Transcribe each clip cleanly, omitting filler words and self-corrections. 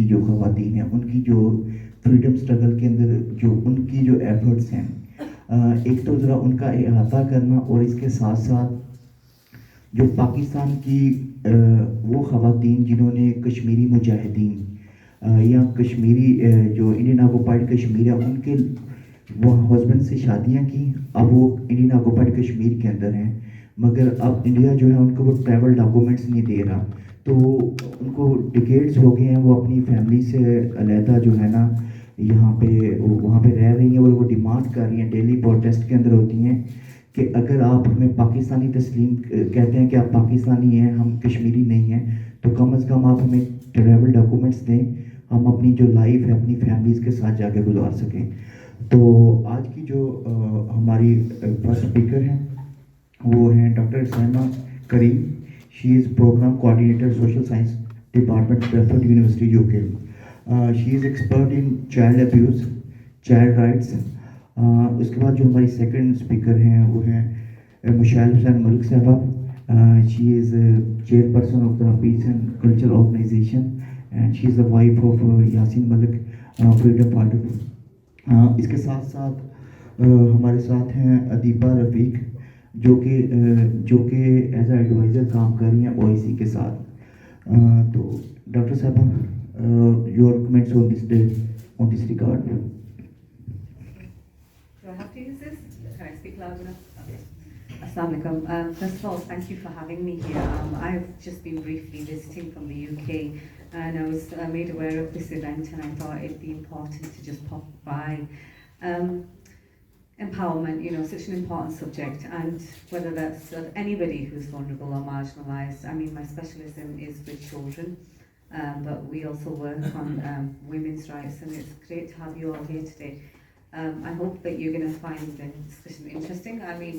کی جو خواتین ہیں ان کی جو فریڈم اسٹرگل کے اندر جو ان کی جو ایفرٹس ہیں، ایک تو ذرا ان کا احاطہ کرنا، اور اس کے ساتھ ساتھ جو پاکستان کی وہ خواتین جنہوں نے کشمیری مجاہدین یا کشمیری جو انڈین آکوپائڈ کشمیر ہے ان کے وہ ہسبینڈ سے شادیاں کی، اب وہ انڈین آکوپائڈ کشمیر کے اندر ہیں، مگر اب انڈیا جو ہے ان کو وہ ٹریول ڈاکومنٹس نہیں دے رہا، تو ان کو ڈکیڈز ہو گئے ہیں وہ اپنی فیملی سے علیحدہ جو ہے نا یہاں پہ وہاں پہ رہ رہی ہیں، اور وہ ڈیمانڈ کر رہی ہیں، ڈیلی پروٹیسٹ کے اندر ہوتی ہیں کہ اگر آپ ہمیں پاکستانی تسلیم کہتے ہیں کہ آپ پاکستانی ہیں، ہم کشمیری نہیں ہیں، تو کم از کم آپ ہمیں ٹریول ڈاکومنٹس دیں، ہم اپنی جو لائف ہے اپنی فیملیز کے ساتھ جا کے گزار سکیں۔ تو آج کی جو ہماری فرسٹ اسپیکر ہیں وہ ہیں doctor Saima Karim, she is programme coordinator social science department Bradford university U K, she is expert in child abuse, child rights. اس کے بعد جو ہماری سیکنڈ اسپیکر ہیں وہ ہیں مشعل حسین ملک صاحبہ، she is chairperson of the peace and culture organisation and she is the wife of Yasin Malik freedom fighter. اس کے ساتھ ساتھ ہمارے ساتھ ہیں ادیبہ رفیق جو کہ ایز اے ایڈوائزر کام کر رہی ہیں او آئی سی کے ساتھ۔ تو ڈاکٹر صاحبہ your comments on this regard. Do I have to use this? Can I speak loud enough? Okay. Assalamu alaikum. First of all, thank you for having me here. I've just been briefly visiting from the UK, and I was made aware of this event, and I thought it'd be important to just pop by. Empowerment, such an important subject, and whether that's anybody who's vulnerable or marginalised. I mean, my specialism is with children, but we also work on women's rights, and it's great to have you all here today. I hope that you're going to find the discussion interesting. I mean,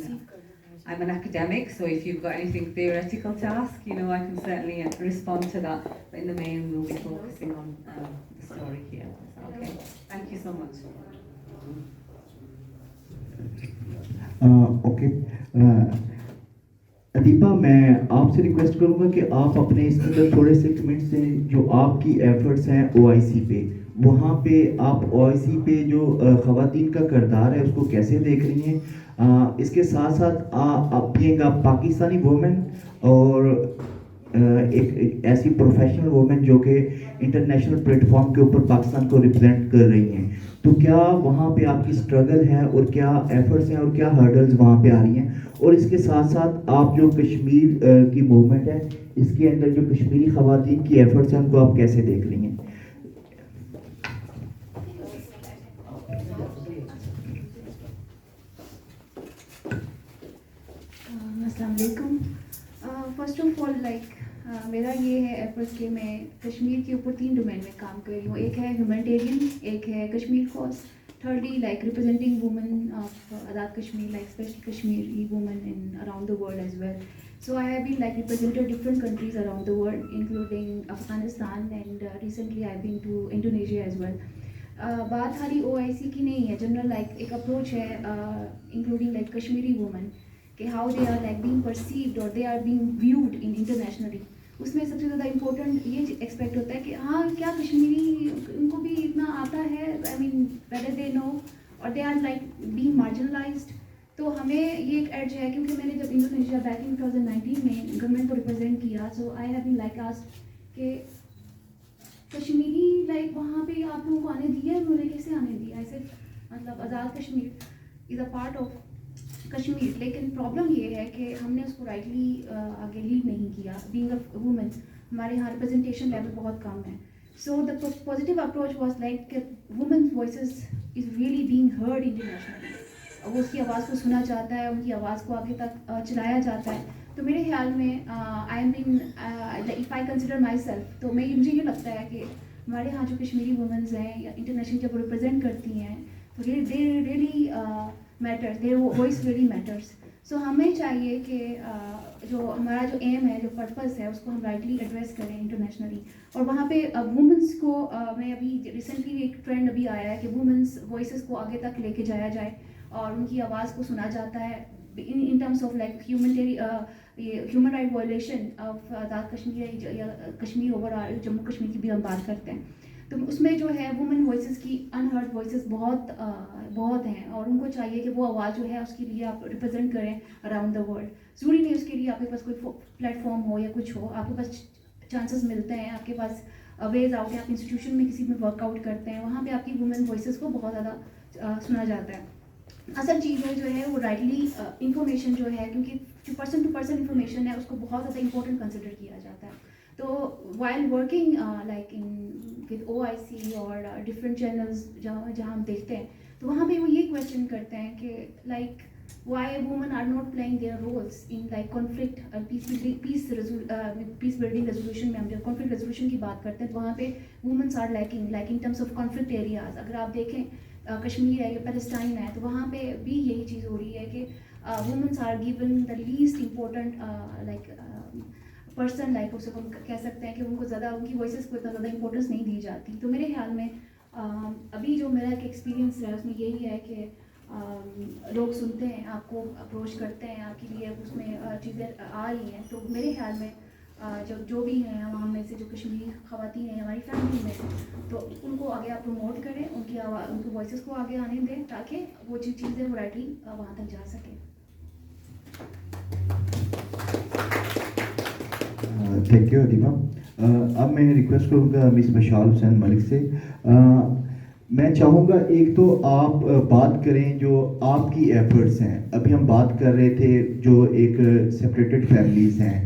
I'm an academic, so if you've got anything theoretical to ask, I can certainly respond to that. But in the main, we'll be focusing on the story here. Okay. Thank you so much. Okay Adiba, میں آپ سے request کروں گا کہ آپ اپنے اس کے اندر تھوڑے سے کمنٹس دیں جو آپ کی ایفرٹس ہیں او آئی سی پہ، وہاں پہ آپ او آئی سی پہ جو خواتین کا کردار ہے اس کو کیسے دیکھ رہی ہیں، اس کے ساتھ ساتھ آپ پاکستانی وومن اور ایک ایسی پروفیشنل وومن جو کہ انٹرنیشنل پلیٹ فارم کے اوپر پاکستان کو ریپرزینٹ کر رہی ہیں، تو کیا وہاں پہ آپ کی اسٹرگل ہے اور کیا ایفرٹس ہیں اور کیا ہرڈلز وہاں پہ آ رہی ہیں، اور اس کے ساتھ ساتھ آپ جو کشمیر کی موومنٹ ہے اس کے اندر جو کشمیری خواتین کی ایفرٹس ہیں ان کو آپ کیسے دیکھ رہی ہیں؟ السلام علیکم۔ فرسٹ آف آل میرا یہ ہے ایفرٹ کہ میں کشمیر کے اوپر 3 ڈومین میں کام کر رہی ہوں، ایک ہے ہیومینٹیرین، ایک ہے Kashmir cause, thirdly representing women of Azad Kashmir especially Kashmiri women in around the world as well. So I have been represented different countries around the world, including Afghanistan, and recently I've been to Indonesia as well. بات خالی او آئی سی کی نہیں ہے، general ایک approach ہے including Kashmiri women کہ how they are being perceived اور they are being viewed in internationally. اس میں سب سے زیادہ امپورٹنٹ یہ ایکسپیکٹ ہوتا ہے کہ ہاں کیا کشمیری ان کو بھی اتنا آتا ہے، آئی مین ویدر دے نو اور دے آر بینگ مارجنلائزڈ. تو ہمیں یہ ایک ایڈج ہے کیونکہ میں نے جب انڈونیشیا بیک ان 2019 میں گورنمنٹ کو ریپرزینٹ کیا، سو آئی ہیو بین آسکڈ کہ کشمیری وہاں پہ آپ لوگوں کو آنے دیا، انہوں نے کیسے آنے دیا، ایسے آزاد کشمیر از اے پارٹ آف کشمیر. لیکن پرابلم یہ ہے کہ ہم نے اس کو رائٹلی آگے لیڈ نہیں کیا. بینگ اے وومن ہمارے یہاں ریپرزنٹیشن لیول بہت کم ہے. So the positive approach was کہ women voices are really being heard internationally. وہ اس کی آواز کو سنا جاتا ہے، ان کی آواز کو آگے تک چلایا جاتا ہے. تو میرے خیال میں I am been if I consider my self, تو مجھے یہ لگتا ہے کہ ہمارے یہاں جو کشمیری وومنز ہیں یا انٹرنیشنل جب وہ ریپرزینٹ کرتی ہیں تو they really matters, their voice really matters. So ہمیں چاہیے کہ جو ہمارا جو ایم ہے، جو پرپز ہے، اس کو ہم رائٹلی ایڈریس کریں انٹرنیشنلی. اور وہاں پہ وومنس کو میں ابھی ریسنٹلی ایک ٹرینڈ ابھی آیا ہے کہ وومنس وائسز کو آگے تک لے کے جایا جائے اور ان کی آواز کو سنا جاتا ہے in terms of human right violation of Azad Kashmir یا کشمیر اوور آل جموں کشمیر کی بھی ہم بات کرتے ہیں. تو اس میں جو ہے وومن وائسز کی انہرڈ وائسز بہت ہیں اور ان کو چاہیے کہ وہ آواز جو ہے اس کے لیے آپ ریپرزینٹ کریں اراؤنڈ دا ورلڈ. ضروری نہیں اس کے لیے آپ کے پاس کوئی پلیٹ فارم ہو یا کچھ ہو, آپ کے پاس چانسز ملتے ہیں, آپ کے پاس ویز آؤٹ ہیں, آپ انسٹیٹیوشن میں کسی میں ورک آؤٹ کرتے ہیں, وہاں پہ آپ کی وومن وائسز کو بہت زیادہ سنا جاتا ہے. اصل چیز جو ہے وہ رائٹلی انفارمیشن جو ہے, کیونکہ جو پرسن ٹو پرسن انفارمیشن ہے اس کو بہت زیادہ امپورٹنٹ کنسیڈر کیا جاتا ہے. تو while working like in with OIC اور ڈفرینٹ چینلز جہاں ہم دیکھتے ہیں, تو وہاں پہ وہ یہ کویشچن کرتے ہیں کہ like why women are not playing their roles in like conflict peace building resolution میں. ہم جب کانفلکٹ ریزولوشن کی بات کرتے ہیں تو وہاں پہ womens are lacking like in terms of conflict areas. اگر آپ دیکھیں کشمیر ہے یا پیلسٹائن ہے تو وہاں پہ بھی یہی چیز ہو رہی ہے کہ womens are given the least important like person, like اسے ہم کہہ سکتے ہیں کہ ان کو زیادہ ان کی وائسز کو اتنا زیادہ امپورٹنس نہیں دی جاتی. تو میرے خیال میں ابھی جو میرا ایک ایکسپیرینس ہے اس میں یہی ہے کہ لوگ سنتے ہیں, آپ کو اپروچ کرتے ہیں, آپ کے لیے اس میں چیزیں آ رہی ہیں. تو میرے خیال میں جو بھی ہیں عوام میں سے جو کشمیری خواتین ہیں ہماری فیملی میں, تو ان کو آگے آپ پروموٹ کریں, ان کی وائسز کو آگے آنے دیں تاکہ وہ جو چیزیں وہ رائٹلی وہاں تک جا سکیں. تھینک یو ادیبہ. اب میں ریکویسٹ کروں گا مس مشال حسین ملک سے. میں چاہوں گا ایک تو آپ بات کریں جو آپ کی ایفرٹس ہیں. ابھی ہم بات کر رہے تھے جو ایک سپریٹڈ فیملیز ہیں,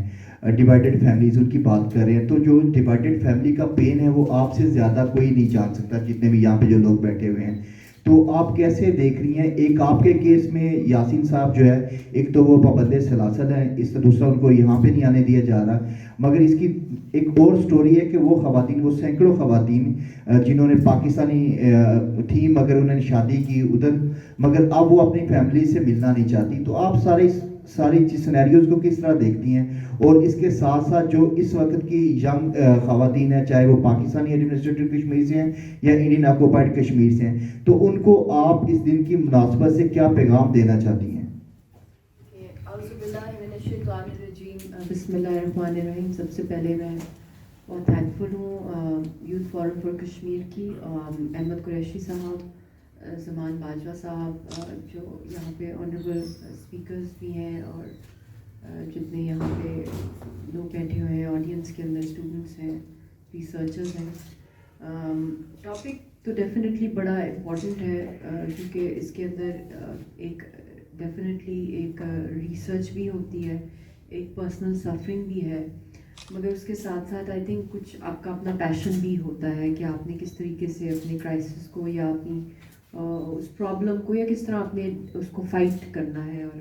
ڈیوائڈڈ فیملیز, ان کی بات کر رہے ہیں. تو جو ڈیوائڈڈ فیملی کا پین ہے وہ آپ سے زیادہ کوئی نہیں جان سکتا, جتنے بھی یہاں پہ جو لوگ بیٹھے ہوئے ہیں. تو آپ کیسے دیکھ رہی ہیں, ایک آپ کے کیس میں یاسین صاحب جو ہے, ایک تو وہ پابند سلاسل ہیں, اس سے دوسرا ان کو یہاں پہ نہیں آنے دیا جا رہا, مگر اس کی ایک اور سٹوری ہے کہ وہ خواتین, وہ سینکڑوں خواتین جنہوں نے پاکستانی تھیں مگر انہوں نے شادی کی ادھر, مگر اب وہ اپنی فیملی سے ملنا نہیں چاہتی. تو آپ ساری سینیریوز کو کس طرح دیکھتی ہیں؟ اور اس کے ساتھ ساتھ جو اس وقت کی ینگ خواتین ہیں, چاہے وہ پاکستانی ایڈمنسٹریٹو کشمیر سے ہیں یا انڈین آکوپائڈ کشمیر سے ہیں, تو ان کو آپ اس دن کی مناسبت سے کیا پیغام دینا چاہتی ہیں؟ بسم اللہ الرحمن الرحیم. سب سے پہلے میں بہت تھینکفل ہوں یوتھ فورم فار کشمیر کی, احمد قریشی صاحب, زمان باجوہ صاحب, جو یہاں پہ آنریبل اسپیکرز بھی ہیں, اور جتنے یہاں پہ لوگ بیٹھے ہوئے ہیں آڈینس کے اندر, اسٹوڈنٹس ہیں, ریسرچرز ہیں. ٹاپک تو ڈیفینیٹلی بڑا امپورٹنٹ ہے, کیونکہ اس کے اندر ایک ڈیفینیٹلی ایک ریسرچ بھی ہوتی ہے, ایک پرسنل سفرنگ بھی ہے, مگر اس کے ساتھ ساتھ آئی تھنک کچھ آپ کا اپنا پیشن بھی ہوتا ہے کہ آپ نے کس طریقے سے اپنے کرائسس کو یا اپنی اس پرابلم کو یا کس طرح اپنے اس کو فائٹ کرنا ہے, اور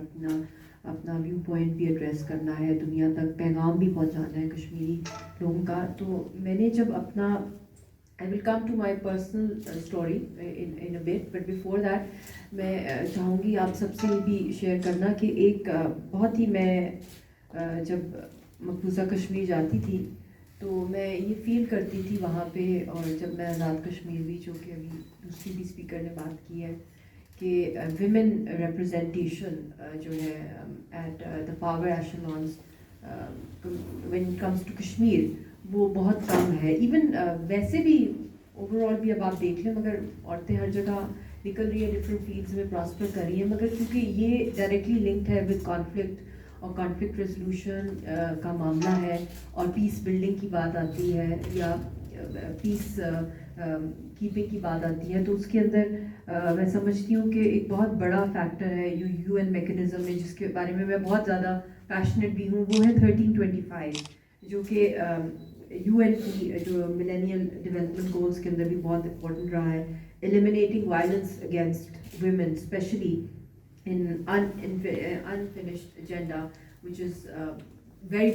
اپنا ویو پوائنٹ بھی ایڈریس کرنا ہے, دنیا تک پیغام بھی پہنچانا ہے کشمیری لوگوں کا. تو میں نے جب اپنا I will come to my personal story in a bit, but before that میں چاہوں گی آپ سب سے بھی شیئر کرنا کہ ایک بہت ہی, میں جب مقبوضہ کشمیر جاتی تھی تو میں یہ فیل کرتی تھی وہاں پہ, اور جب میں آزاد کشمیر بھی, جو کہ ابھی دوسری بھی اسپیکر نے بات کی ہے, کہ ویمن ریپرزینٹیشن جو ہے at the power echelons when it comes to Kashmir وہ بہت کم ہے. ایون ویسے بھی اوور آل بھی اب آپ دیکھ لیں, مگر عورتیں ہر جگہ نکل رہی ہیں, ڈفرینٹ فیلڈز میں پراسپر کر رہی ہیں, مگر کیونکہ یہ ڈائریکٹلی لنکڈ ہے ود کانفلکٹ, اور کانفلکٹ ریزولوشن کا معاملہ ہے, اور پیس بلڈنگ کی بات آتی ہے یا پیس کیپنگ کی بات آتی ہے, تو اس کے اندر میں سمجھتی ہوں کہ ایک بہت بڑا فیکٹر ہے UN میکنزم میں, جس کے بارے میں بہت زیادہ پیشنیٹ بھی ہوں, وہ ہے 1325, جو کہ UN کی جو ملینیم ڈیولپمنٹ گولز کے اندر بھی بہت امپورٹنٹ رہا ہے, eliminating violence against women, especially in unfinished agenda, which is very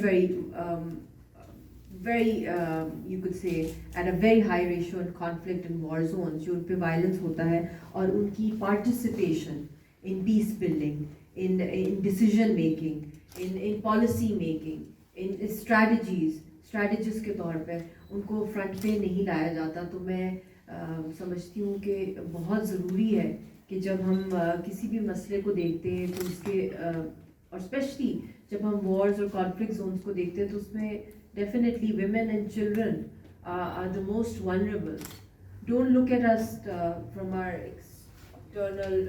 you could say at a very high ratio in conflict and war zones, جو ان پہ وائلنس ہوتا ہے, اور ان کی participation in peace building, in decision making, in policy making, in strategies کے طور پہ ان کو فرنٹ پہ نہیں لایا جاتا. تو میں سمجھتی ہوں کہ بہت ضروری ہے کہ جب ہم کسی بھی مسئلے کو دیکھتے ہیں تو اس کے, اور اسپیشلی جب ہم وارز اور کانفلکٹ زونس کو دیکھتے ہیں, تو اس میں definitely women and children are the most vulnerable. Don't look at us from our external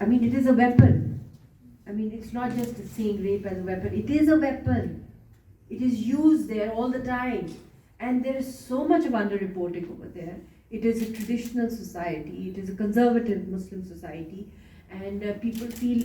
I mean, it is a weapon. I mean, it's not just saying rape as a weapon. It is a weapon. It is used there all the time. And there is so much of underreporting over there. It is a traditional society. It is a conservative Muslim society. And people feel,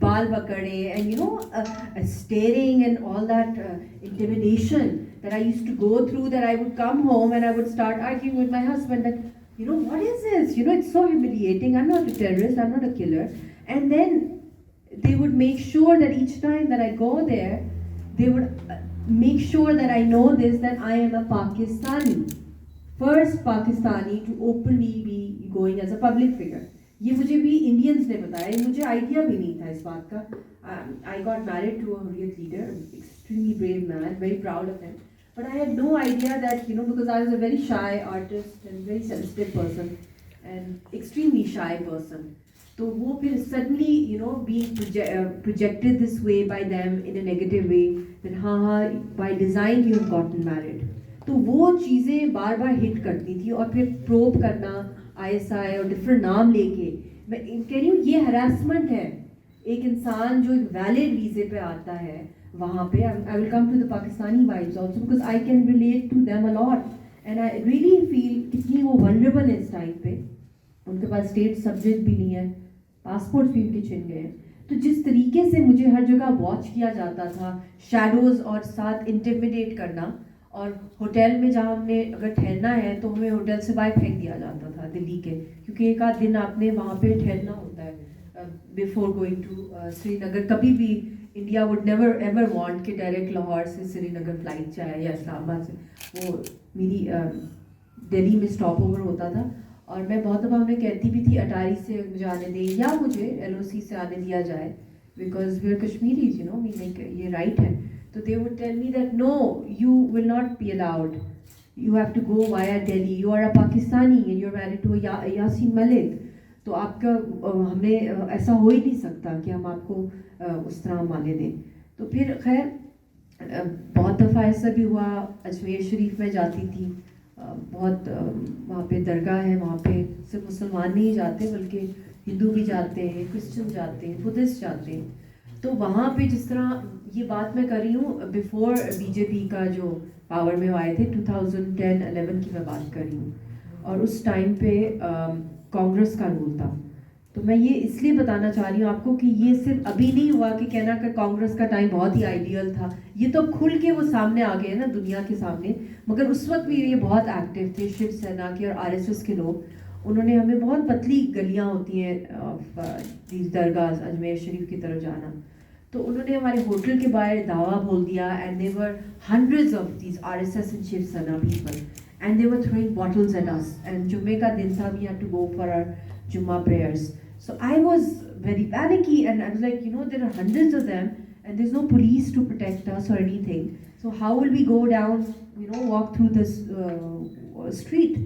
baal bakade, and staring and all that intimidation that I used to go through, that I would come home and I would start arguing with my husband that, what is this? It's so humiliating. I'm not a terrorist, I'm not a killer. And then they would make sure that each time that I go there, they would make sure that I know this, that I am a Pakistani. First Pakistani to openly be going as a public figure. یہ مجھے بھی Indians نے بتایا, مجھے idea بھی نہیں تھا اس بات کا. I got married to a Hurriyat leader, extremely brave man, very proud of him. But I had no idea that, because I was a very shy artist and very sensitive person and extremely shy person. تو وہ پھر suddenly, being projected this way by them in a negative way, that ہاں by design you have gotten married. تو وہ چیزیں بار بار ہٹ کرتی تھی, اور پھر پروب کرنا ISI اور ڈفرینٹ نام لے کے. میں کہہ رہی ہوں یہ ہراسمنٹ ہے. ایک انسان جو ایک ویلڈ ویزے پہ آتا ہے وہاں پہ, I will come to the Pakistani wives also because I can relate to them a lot and I really feel کتنی وہ vulnerable ہے اس ٹائم پہ. ان کے پاس اسٹیٹ سبجیکٹ بھی نہیں ہے, پاسپورٹ بھی ان کے چھن گئے ہیں. تو جس طریقے سے مجھے ہر جگہ واچ کیا جاتا تھا, شیڈوز اور ساتھ انٹیمیڈیٹ کرنا, اور ہوٹل میں جہاں ہم نے اگر ٹھہرنا ہے تو ہمیں ہوٹل سے باہر پھینک دیا جاتا تھا دلی کے, کیونکہ ایک آدھ دن آپ نے وہاں پہ ٹھہرنا ہوتا ہے بیفور گوئنگ ٹو سری نگر. کبھی بھی India would never ever want کہ ڈائریکٹ لاہور سے سری نگر فلائٹ جائے یا اسلام آباد سے. وہ میری دہلی میں اسٹاپ اوور ہوتا تھا, اور میں بہت دفعہ انہیں کہتی بھی تھی اٹاری سے مجھے آنے دیں یا مجھے LOC سے آنے دیا جائے, بیکاز وی آر کشمیریز, یہ رائٹ ہے. So they would tell me that no, you will not be allowed. You have to go via Delhi. You are a Pakistani and you're married to a Yasin Malik. تو آپ کا ہمیں ایسا ہو ہی نہیں سکتا کہ ہم آپ کو اس طرح مانے دیں. تو پھر خیر بہت دفعہ ایسا بھی ہوا, اجمیر شریف میں جاتی تھی, بہت وہاں پہ درگاہ ہے, وہاں پہ صرف مسلمان نہیں جاتے بلکہ ہندو بھی جاتے ہیں, کرسچن جاتے ہیں, بدھسٹ جاتے ہیں. تو وہاں پہ جس طرح یہ بات میں کر رہی ہوں بیفور BJP کا جو پاور میں آئے تھے 2010-11 کی میں بات کر رہی ہوں, اور اس ٹائم پہ کانگریس کا رول تھا. تو میں یہ اس لیے بتانا چاہ رہی ہوں آپ کو کہ یہ صرف ابھی نہیں ہوا کہ کہنا کہ کانگریس کا ٹائم بہت ہی آئیڈیل تھا, یہ تو کھل کے وہ سامنے آ گئے نا دنیا کے سامنے. مگر اس وقت بھی یہ بہت ایکٹیو تھے شیو سینا کے اور RSS کے لوگ. انہوں نے ہمیں بہت پتلی گلیاں ہوتی ہیں درگاہ اجمیر شریف کی طرف جانا, تو انہوں نے ہمارے ہوٹل کے باہر دعویٰ بول دیا, and there were hundreds of these RSS and Shiv Sena people and they were throwing bottles at us. And جمعے کا دن تھا, we had to go for our Jummah prayers. So I was very panicky and I was like, there are hundreds of them and there's no police to protect us or anything. So how will we go down, walk through this street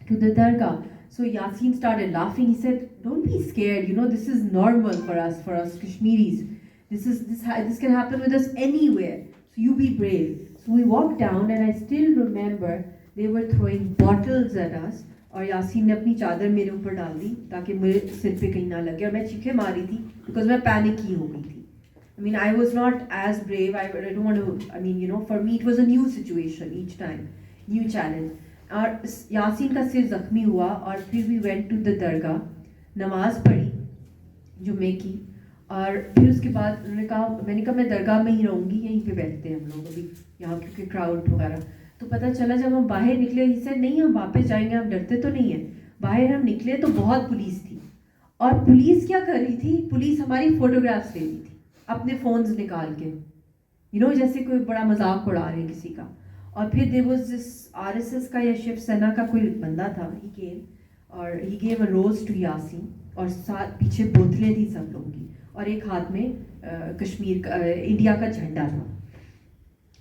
to the dargah? So Yasin started laughing. He said, don't be scared, this is normal for us Kashmiris. This can happen with us anywhere. So you be brave. So we walked down and I still remember they were throwing bottles at us. اور یاسین نے اپنی چادر میرے اوپر ڈال دی تاکہ میرے سر پہ کہیں نہ لگے, اور میں چیخیں ماری تھی بیکاز میں پینک ہی ہو گئی تھی. I mean, I was not as brave. I don't want to, for me it was a new situation each time, new challenge. اور یاسین کا سر زخمی ہوا, اور پھر we went to the درگاہ, نماز پڑھی جمعے کی, اور پھر اس کے بعد میں نے کہا میں درگاہ میں ہی رہوں گی, یہیں پہ بیٹھتے ہیں ہم لوگ ابھی یہاں کیونکہ کراؤڈ وغیرہ. تو پتہ چلا جب ہم باہر نکلے, ہی سے نہیں ہم واپس جائیں گے, ہم ڈرتے تو نہیں ہیں. باہر ہم نکلے تو بہت پولیس تھی, اور پولیس کیا کر رہی تھی, پولیس ہماری فوٹوگرافس لے رہی تھی اپنے فونز نکال کے, جیسے کوئی بڑا مذاق اڑا رہے ہیں کسی کا. اور پھر there was this RSS کا یا شیو سینا کا کوئی بندہ تھا, he came اور he gave a rose to Yasin, اور ساتھ پیچھے بوتلیں تھی سب لوگوں کی, اور ایک ہاتھ میں کشمیر کا انڈیا کا جھنڈا تھا.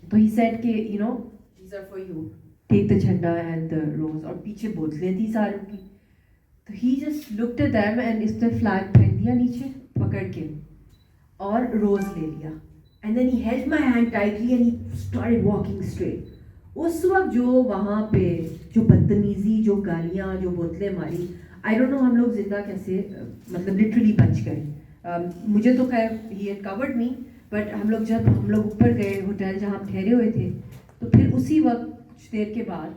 تو he said کہ these are for you, take the jhanda and the rose, اور پیچھے بوتلیں تھی ساروں کی. تو he just looked at them and اس نے flag پھینک دیا نیچے پکڑ کے اور روز لے لیا, and then he held my hand tightly and he started walking straight. اس وقت جو وہاں پہ جو بدتمیزی, جو گالیاں, جو بوتلیں ماری, I don't know ہم لوگ زندہ کیسے لٹرلی بچ گئے. مجھے تو خیر he had covered me, but جب ہم لوگ اوپر گئے ہوٹل جہاں ہم ٹھہرے ہوئے تھے, تو پھر اسی وقت کچھ دیر کے بعد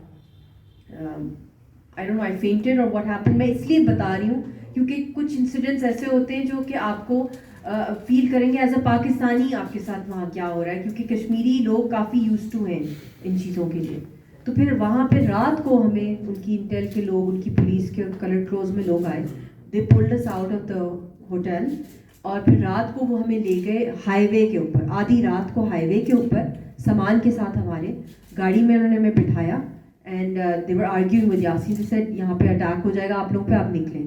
I don't know, I fainted or what happened. میں اس لیے بتا رہی ہوں کیونکہ کچھ انسیڈنٹس ایسے ہوتے ہیں جو کہ آپ کو فیل کریں گے ایز اے پاکستانی آپ کے ساتھ وہاں کیا ہو رہا ہے, کیونکہ کشمیری لوگ کافی یوز ٹو ہیں ان چیزوں کے لیے. تو پھر وہاں پہ رات کو ہمیں ان کی انٹیل کے لوگ, ان کی پولیس کے کلر کلوز میں لوگ آئے, they pulled us out of the hotel, اور پھر رات کو وہ ہمیں لے گئے ہائی وے کے اوپر, آدھی رات کو ہائی وے کے اوپر سامان کے ساتھ ہمارے گاڑی میں انہوں نے ہمیں بٹھایا, and they were arguing with Yasin, they said یہاں پہ اٹیک ہو جائے گا آپ لوگ پہ, آپ نکلیں.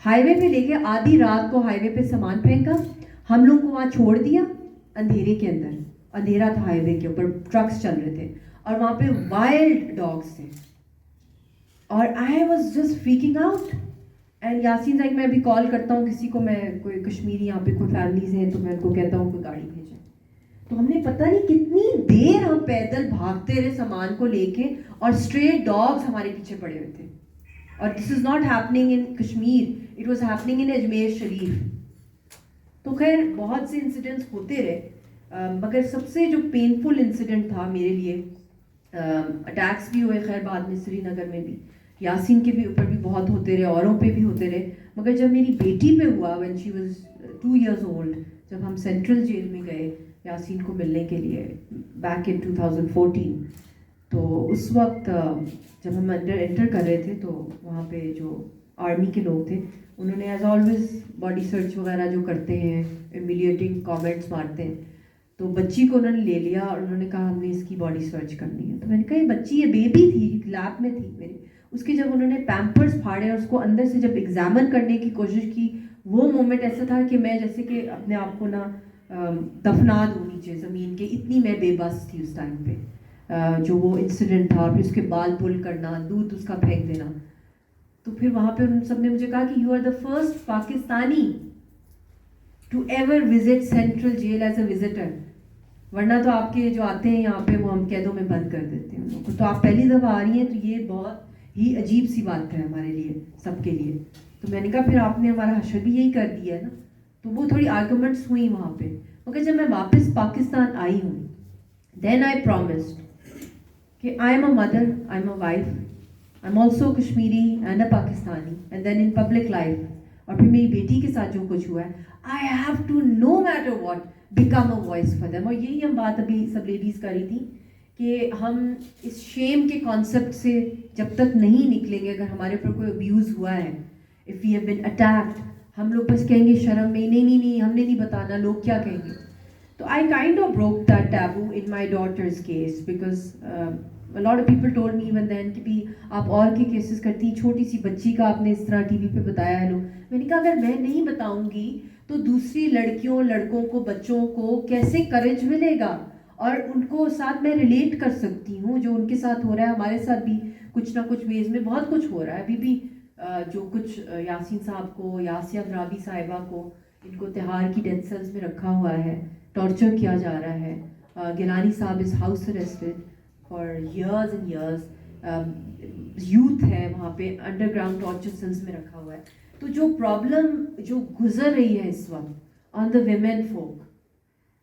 ہائی وے پہ لے کے آدھی رات کو ہائی وے پہ سامان پھینکا, ہم لوگ کو وہاں چھوڑ دیا اندھیرے کے اندر, اندھیرا تھا ہائی وے کے اوپر, ٹرکس چل رہے تھے اور وہاں پہ وائلڈ ڈاگس تھے, اور I was just freaking out. And Yasin like میں ابھی کال کرتا ہوں کسی کو, میں کوئی کشمیری یہاں پہ کوئی فیملیز ہیں تو میں ان کو کہتا ہوں کوئی گاڑی بھیجیں. تو ہم نے پتہ نہیں کتنی دیر ہم پیدل بھاگتے رہے سامان کو لے کے, اور اسٹریٹ ڈاگس ہمارے پیچھے پڑے ہوئے تھے. اور this is not happening in Kashmir, it was happening in Ajmer Sharif. تو خیر بہت سے انسیڈنٹس ہوتے رہے, مگر سب سے جو پینفل انسیڈنٹ تھا میرے لیے, اٹیکس بھی ہوئے خیر بعد میں سری نگر میں بھی, یاسین کے بھی اوپر بھی بہت ہوتے رہے, اوروں پہ بھی ہوتے رہے, مگر جب میری بیٹی پہ ہوا when she was 2 years old, جب ہم سینٹرل جیل میں گئے یاسین کو ملنے کے لیے بیک ان 2014, تو اس وقت جب ہم انٹر کر رہے تھے تو وہاں پہ جو آرمی کے لوگ تھے انہوں نے ایز آلویز باڈی سرچ وغیرہ جو کرتے ہیں, ایمیلیٹنگ کامنٹس مارتے ہیں, تو بچی کو انہوں نے لے لیا اور انہوں نے کہا ہم نے اس کی باڈی سرچ کرنی ہے. تو میں نے کہا یہ بچی, یہ بیبی تھی, لیب میں تھی میری, اس کے جب انہوں نے پیمپرس پھاڑے اور اس کو اندر سے جب ایگزامن کرنے کی کوشش کی, وہ مومنٹ ایسا تھا کہ میں جیسے کہ اپنے آپ کو نا دفنا دوں نیچے زمین کے, اتنی میں بے بس تھی اس ٹائم پہ. جو وہ انسیڈنٹ تھا, پھر اس کے بال پل کرنا, دودھ اس کا پھینک دینا, تو پھر وہاں پہ ان سب نے مجھے کہا کہ you are the first Pakistani to ever visit central jail as a visitor, ورنہ تو آپ کے جو آتے ہیں یہاں پہ وہ ہم قیدوں میں بند کر دیتے ہیں ان لوگوں کو, تو آپ پہلی دفعہ آ رہی ہیں, تو یہ بہت ہی عجیب سی بات ہے ہمارے لیے سب کے لیے. تو میں نے کہا پھر آپ نے ہمارا حشر بھی یہی کر دیا ہے نا. تو وہ تھوڑی آرگومنٹس ہوئی وہاں پہ, مگر جب میں واپس پاکستان آئی ہوں, دین آئی پرومسڈ کہ I am a mother, I am a wife, I am also Kashmiri and a Pakistani, and then in public life, اور پھر میری بیٹی کے ساتھ جو کچھ ہوا ہے, I have to no matter what become a voice for them. اور یہی ہم بات ابھی سب لیڈیز کر رہی تھی کہ ہم اس شیم کے کانسیپٹ سے جب تک نہیں نکلیں گے, اگر ہمارے اوپر کوئی ابیوز ہوا ہے, if we have been attacked, ہم لوگ بس کہیں گے شرم میں نہیں ہم نے نہیں بتانا, لوگ کیا کہیں گے. تو I kind of broke that taboo in my daughter's case because a lot of people told me even then کہ بھی آپ اور کے کیسز کرتی, چھوٹی سی بچی کا آپ نے اس طرح ٹی وی پہ بتایا ہے. لوگ, میں نے کہا اگر میں نہیں بتاؤں گی تو دوسری لڑکیوں, لڑکوں کو, بچوں کو کیسے کریج ملے گا, اور ان کو ساتھ میں ریلیٹ کر سکتی ہوں جو ان کے ساتھ ہو رہا ہے. ہمارے ساتھ بھی کچھ نہ کچھ ویز میں بہت کچھ ہو رہا ہے ابھی بھی, جو کچھ یاسین صاحب کو, یاسیہ رابی صاحبہ کو, ان کو تہار کی ڈیتھ سیلز میں رکھا ہوا ہے, ٹارچر کیا جا رہا ہے. گیلانی صاحب is house arrested for years and years. Youth ہے وہاں پہ انڈر گراؤنڈ ٹارچر سیلز میں رکھا ہوا ہے. تو جو پرابلم جو گزر رہی ہے اس وقت on the women folk,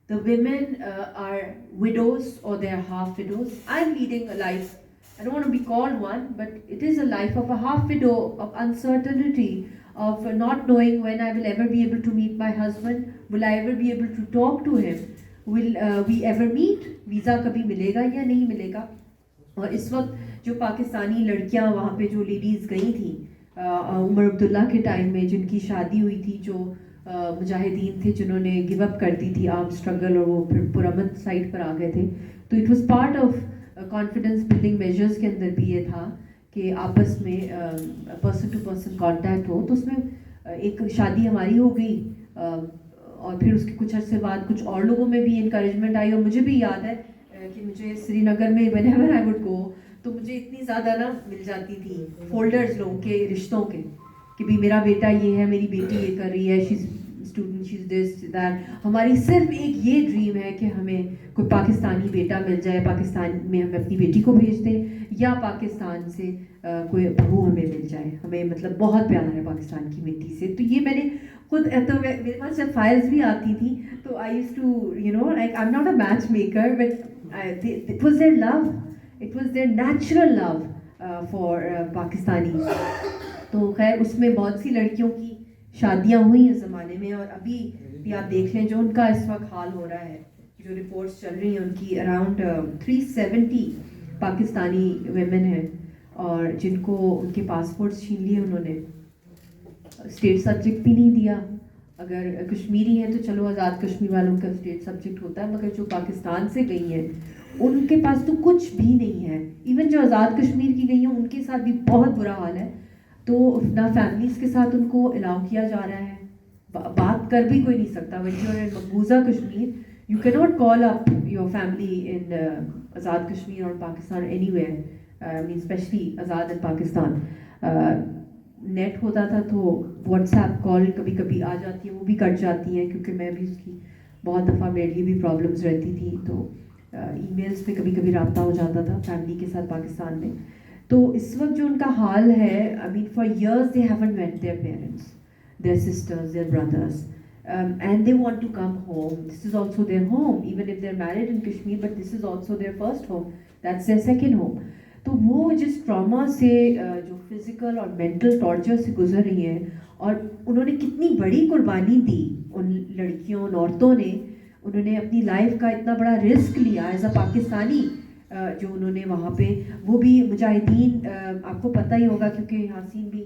the women are widows or they are half widows. I'm leading a life, I don't want to be called one, but it is a life of a half widow, of uncertainty, of not knowing when I will ever be able to meet my husband, will I ever be able to talk to him, will we ever meet, visa kabhi milega ya nahi milega. اور اس وقت جو پاکستانی لڑکیاں وہاں پہ جو ladies گئی تھیں عمر عبداللہ کے ٹائم میں, جن کی شادی ہوئی تھی, جو مجاہدین تھے جنہوں نے گیو اپ کر دی تھی آرم اسٹرگل, اور وہ پھر پرامن سائٹ پر آ گئے تھے, تو it was part of confidence building measures کے اندر بھی یہ تھا کہ آپس میں پرسن ٹو پرسن کانٹیکٹ ہو. تو اس میں ایک شادی ہماری ہو گئی, اور پھر اس کے کچھ عرصے بعد کچھ اور لوگوں میں بھی انکریجمنٹ آئی. اور مجھے بھی یاد ہے کہ مجھے سری نگر میں when ever I would go, تو مجھے اتنی زیادہ نا مل جاتی تھی فولڈرز لوگوں کے رشتوں کے, کہ بھی میرا بیٹا یہ ہے, میری بیٹی یہ کر رہی ہے, she's student, she's this that. ہماری صرف ایک یہ ڈریم ہے کہ ہمیں کوئی پاکستانی بیٹا مل جائے, پاکستان میں ہم اپنی بیٹی کو بھیج دیں, یا پاکستان سے کوئی بہو ہمیں مل جائے. ہمیں مطلب بہت پیار ہے پاکستان کی مٹی سے. تو یہ میں نے خود, تو میرے پاس جب فائلز بھی آتی تھی تو I used to like I am not a match maker, but it was their love, it was their natural love for Pakistani. تو خیر اس میں بہت سی لڑکیوں کی شادیاں ہوئی اس زمانے میں, اور ابھی بھی آپ دیکھ لیں جو ان کا اس وقت حال ہو رہا ہے, جو رپورٹس چل رہی ہیں ان کی, اراؤنڈ 370 پاکستانی ویمن ہیں اور جن کو ان کے پاسپورٹس چھین لیے انہوں نے, اسٹیٹ سبجیکٹ بھی نہیں دیا. اگر کشمیری ہیں تو چلو آزاد کشمیر والوں کا اسٹیٹ سبجیکٹ ہوتا ہے, مگر جو پاکستان سے گئی ہیں ان کے پاس تو کچھ بھی نہیں ہے. ایون جو آزاد کشمیر کی گئی ہیں ان کے ساتھ بھی بہت برا حال ہے. تو نہ فیملیز کے ساتھ ان کو الاؤ کیا جا رہا ہے, بات کر بھی کوئی نہیں سکتا. when you are in مقبوضہ Kashmir you cannot call up your family in Azad Kashmir اور Pakistan anywhere, I mean especially Azad in Pakistan. Net ہوتا تھا تو واٹس ایپ کال کبھی کبھی آ جاتی ہیں, وہ بھی کٹ جاتی ہیں کیونکہ میں بھی اس کی بہت دفعہ میرے لیے بھی پرابلمس رہتی تھی, تو ای میلس پہ کبھی کبھی رابطہ ہو جاتا تھا فیملی کے ساتھ پاکستان میں. تو اس وقت جو ان کا حال ہے, I mean for years they haven't met their parents, their sisters, their brothers, and they want to come home. This is also their home, even if they're married in Kashmir, but this is also their first home, that's their second home. تو وہ جس trauma سے, جو physical اور mental torture سے گزر رہی ہیں, اور انہوں نے کتنی بڑی قربانی دی ان لڑکیوں, ان عورتوں نے, انہوں نے اپنی لائف کا اتنا بڑا رسک لیا ایز اے پاکستانی, جو انہوں نے وہاں پہ, وہ بھی مجاہدین, آپ کو پتہ ہی ہوگا کیونکہ یاسین بھی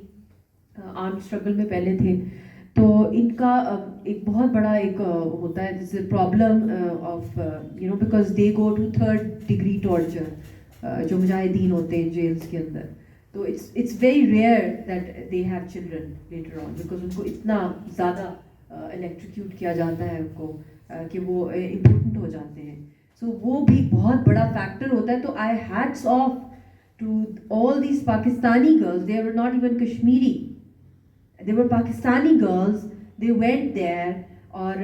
آرم اسٹرگل میں پہلے تھے. تو ان کا ایک بہت بڑا ایک ہوتا ہے جیسے problem of you know because they go to 3rd degree torture, جو مجاہدین ہوتے ہیں جیلس کے اندر. تو it's very rare that they have children later on, because ان کو اتنا زیادہ الیکٹریکیوٹ کیا جاتا ہے ان کو کہ وہ امپورٹنٹ ہو جاتے ہیں. سو وہ بھی بہت بڑا فیکٹر ہوتا ہے. تو I hats off to all these Pakistani girls, they were not even Kashmiri, they were Pakistani girls, they went there. اور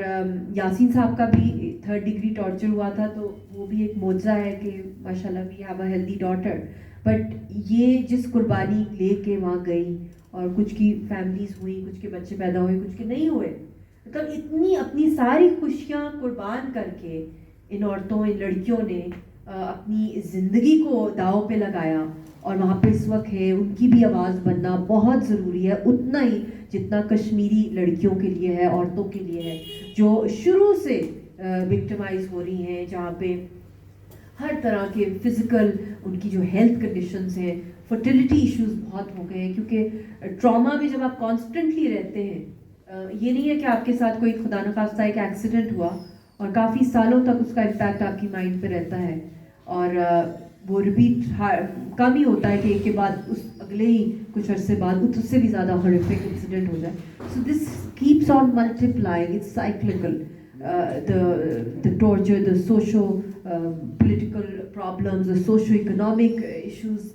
یاسین صاحب کا بھی 3rd degree torture ہوا تھا, تو وہ بھی ایک معجزہ ہے کہ ماشاء اللہ we have a healthy daughter. But یہ جس قربانی لے کے وہاں گئی, اور کچھ کی فیملیز ہوئی, کچھ کے بچے پیدا ہوئے, کچھ کے نہیں ہوئے, مطلب اتنی اپنی ساری خوشیاں قربان کر کے ان عورتوں, ان لڑکیوں نے اپنی زندگی کو داؤ پہ لگایا, اور وہاں پہ اس وقت ہے. ان کی بھی آواز بننا بہت ضروری ہے, اتنا ہی جتنا کشمیری لڑکیوں کے لیے ہے, عورتوں کے لیے ہے, جو شروع سے وکٹمائز ہو رہی ہیں, جہاں پہ ہر طرح کے فزیکل ان کی جو ہیلتھ کنڈیشنز ہیں, فرٹیلیٹی ایشوز بہت ہو گئے ہیں. کیونکہ ٹراما میں جب آپ کانسٹنٹلی رہتے ہیں, یہ نہیں ہے کہ آپ کے ساتھ کوئی خدا نخواستہ ایک ایکسیڈنٹ ہوا اور کافی سالوں تک اس کا امپیکٹ آپ کی مائنڈ پہ رہتا ہے, اور وہ ریپیٹ کم ہی ہوتا ہے کہ ایک کے بعد اس اگلے ہی کچھ عرصے بعد اس سے بھی زیادہ ہارفک انسیڈنٹ ہو جائے. So this keeps on multiplying, it's cyclical. the torture, the socio-political problems, the socio-economic issues,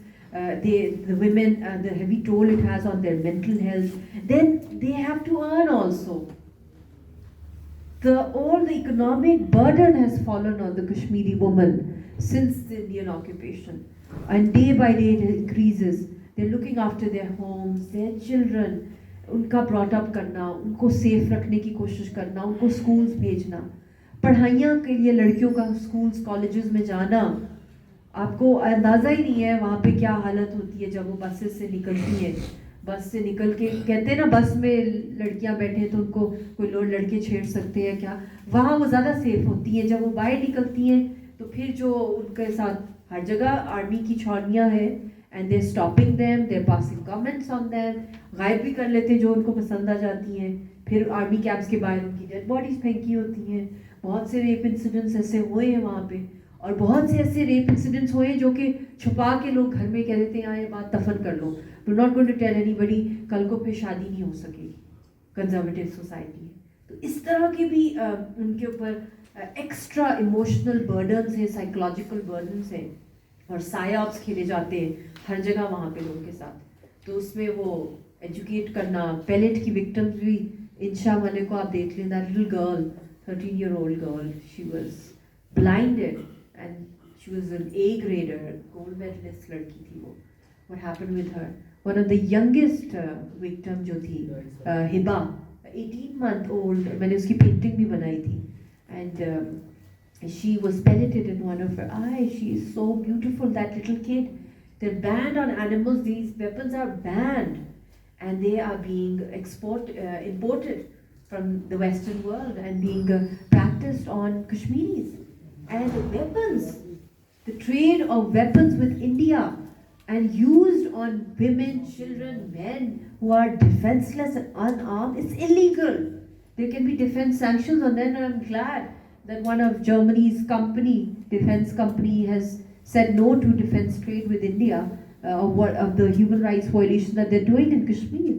the women, the heavy toll it has on their mental health. Then they have to earn also. All the economic burden has fallen on the Kashmiri woman since the Indian occupation, and day by day it increases. They're looking after their homes, their children, ان کا brought up کرنا, ان کو safe رکھنے کی کوشش کرنا, ان کو schools بھیجنا, پڑھائیاں کے لیے لڑکیوں کا اسکولس کالجز میں جانا. آپ کو اندازہ ہی نہیں ہے وہاں پہ کیا حالت ہوتی ہے جب وہ بسز سے نکلتی ہیں. بس سے نکل کے کہتے ہیں نا, بس میں لڑکیاں بیٹھے تو ان کو کوئی لڑکے چھیڑ سکتے ہیں کیا, وہاں وہ زیادہ سیف ہوتی ہیں. جب وہ باہر نکلتی ہیں تو پھر جو ان کے ساتھ ہر جگہ آرمی کی چھاؤنیاں ہیں, and they're stopping them, they're passing comments on them, غائب بھی کر لیتے جو ان کو پسند آ جاتی ہیں. پھر آرمی کیمپس کے باہر ان کی ڈیڈ باڈیز پھینکی ہوتی ہیں. بہت سے ریپ انسیڈنٹس ایسے ہوئے ہیں وہاں پہ, اور بہت سے ایسے ریپ انسیڈنٹس ہوئے ہیں جو کہ چھپا کے لوگ گھر میں کہہ دیتے ہیں یہ بات دفن کر لو, we're not going to tell anybody, کل کو پھر شادی نہیں ہو سکے گی. کنزرویٹو سوسائٹی ہے. تو اس طرح کے بھی ان کے اوپر ایکسٹرا ایموشنل برڈنس ہیں, سائیکولوجیکل برڈنس ہیں, اور سائیاپس کھیلے جاتے ہیں ہر جگہ وہاں پہ لوگوں کے ساتھ. تو اس میں وہ ایجوکیٹ کرنا, پیلیٹ کی وکٹمز بھی, انشا ملک کو آپ دیکھ لیں, that little girl, 13-year-old girl, she was blinded and she was an A grader, gold medalist لڑکی تھی وہ. What happened with her? One of the youngest victim جو تھی, ہبا, 18-month-old, میں نے اس کی پینٹنگ بھی بنائی تھی, and she was pelleted in one of her eyes. She is so beautiful, that little kid. They're banned on animals. These weapons are banned, and they are being imported from the Western world and being practiced on Kashmiris. And weapons, the trade of weapons with India and used on women, children, men who are defenseless and unarmed, it's illegal. There can be defense sanctions on them, and I'm glad that one of Germany's defense company, has said no to defense trade with India of the human rights violation that they're doing in Kashmir.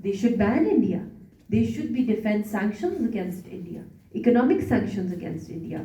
they should ban India. There should be defense sanctions against India, economic sanctions against India.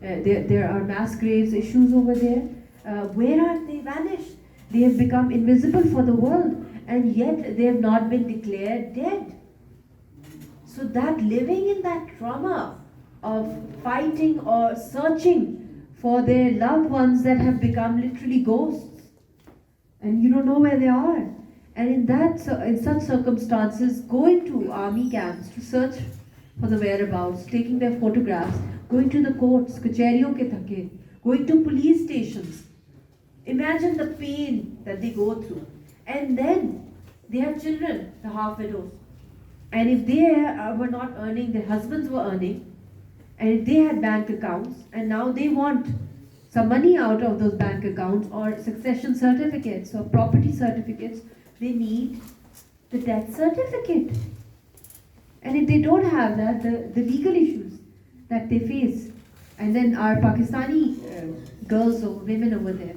There are mass graves issues over there. Where are they vanished? They have become invisible for the world, and yet they have not been declared dead. So that living in that trauma of fighting or searching for their loved ones that have become literally ghosts, and you don't know where they are. And in such circumstances, going to army camps to search for the whereabouts, taking their photographs, going to the courts, kacheriyon ke thake, going to police stations. Imagine the pain that they go through. And then they have children, the half widows. And if they were not earning, their husbands were earning, and if they had bank accounts, and now they want some money out of those bank accounts or succession certificates or property certificates, they need the death certificate. And if they don't have that, the legal issues that they face. And then our Pakistani girls or women over there,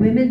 women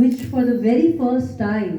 which for the very first time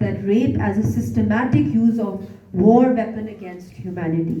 that rape as a systematic use of war weapon against humanity.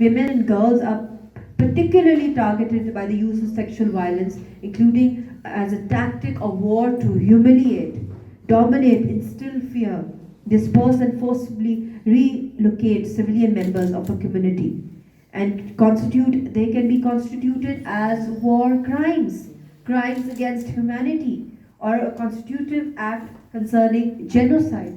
Women and girls are particularly targeted by the use of sexual violence, including as a tactic of war to humiliate, dominate, instill fear, disperse and forcibly relocate civilian members of a community, and they can be constituted as war crimes against humanity, or a constitutive act concerning genocide.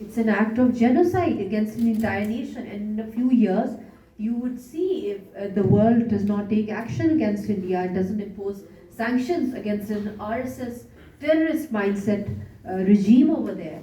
It's an act of genocide against an entire nation, and in a few years you would see if the world does not take action against India and doesn't impose sanctions against an RSS terrorist mindset regime over there,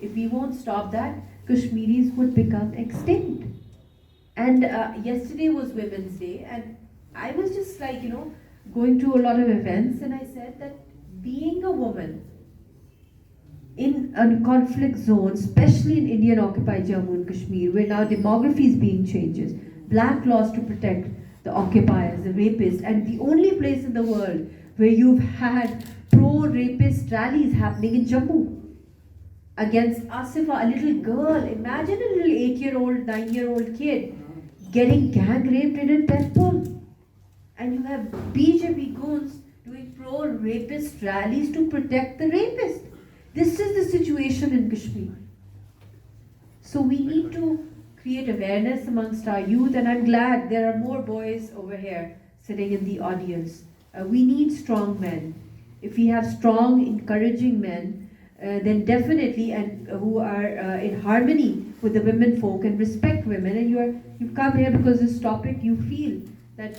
If we won't stop that, Kashmiris would become extinct. And yesterday was Women's Day, and I was just like, going to a lot of events, and I said that being a woman in a conflict zone, especially in Indian occupied Jammu and Kashmir, where now demography is being changed, black laws to protect the occupiers, the rapists, and the only place in the world where you've had pro-rapist rallies happening in Jammu. against Asifa, a little girl. Imagine a little 8-year-old, 9-year-old kid getting gang raped in a temple. And you have BJP goons doing pro-rapist rallies to protect the rapist. This is the situation in Kashmir. So we need to create awareness amongst our youth, and I'm glad there are more boys over here sitting in the audience. We need strong men. If we have strong, encouraging men, then definitely, and who are in harmony with the women folk and respect women, and you've come here because this topic you feel that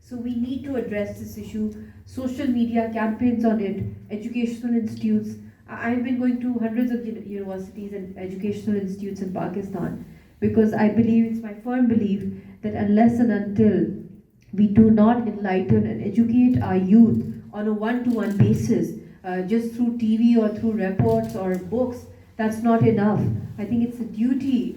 So we need to address this issue. Social media campaigns on it, educational institutes. I've been going to hundreds of universities and educational institutes in Pakistan because I believe, it's my firm belief, that unless and until we do not enlighten and educate our youth on a one-to-one basis, just through TV or through reports or books, that's not enough. I think it's a duty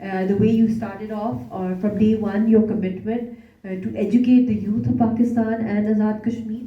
The way you started off, or from day one, your commitment to educate the youth of Pakistan and Azad Kashmir.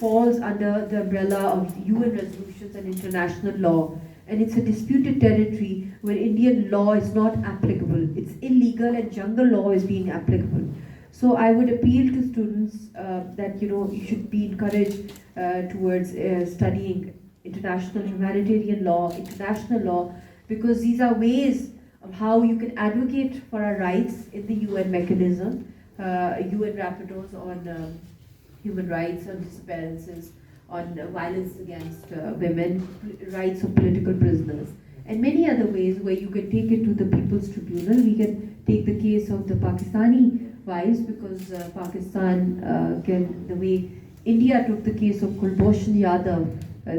falls under the umbrella of UN resolutions and international law, and it's a disputed territory where Indian law is not applicable. It's illegal and jungle law is being applicable. So I would appeal to students that you should be encouraged towards studying international humanitarian law, international law, because these are ways of how you can advocate for our rights in the UN mechanism, UN rapporteurs on human rights, on disappearances, on violence against women, rights of political prisoners, and many other ways where you can take it to the People's Tribunal. We can take the case of the Pakistani wives, because Pakistan the way India took the case of Kulbhushan Yadav,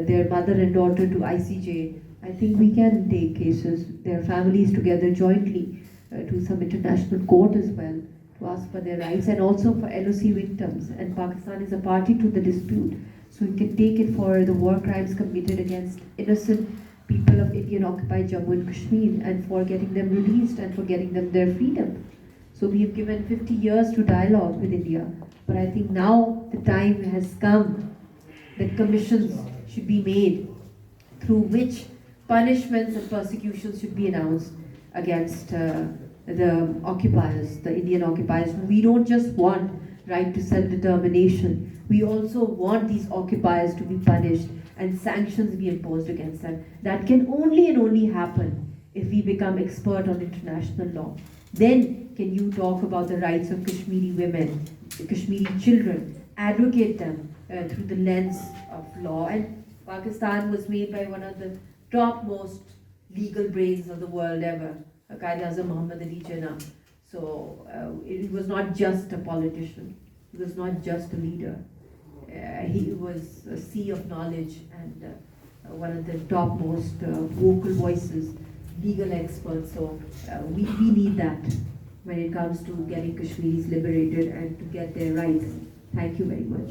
their mother and daughter, to ICJ. I think we can take cases, their families together jointly to some international court as well, to ask for their rights, and also for LOC victims. And Pakistan is a party to the dispute, so we can take it for the war crimes committed against innocent people of Indian occupied Jammu and Kashmir, and for getting them released and for getting them their freedom. So we have given 50 years to dialogue with India, but I think now the time has come that commissions should be made through which punishments and persecutions should be announced against the occupiers, the Indian occupiers. We don't just want right to self-determination. We also want these occupiers to be punished and sanctions be imposed against them. That can only and only happen if we become expert on international law. Then can you talk about the rights of Kashmiri women, Kashmiri children, advocate them through the lens of law. And Pakistan was made by one of the topmost legal brains of the world ever, Quaid-e-Azam Muhammad Ali Jinnah. So it was not just a politician, he was not just a leader. He was a sea of knowledge and one of the topmost vocal voices, legal experts. So we need that when it comes to getting Kashmiris liberated and to get their rights. Thank you very much.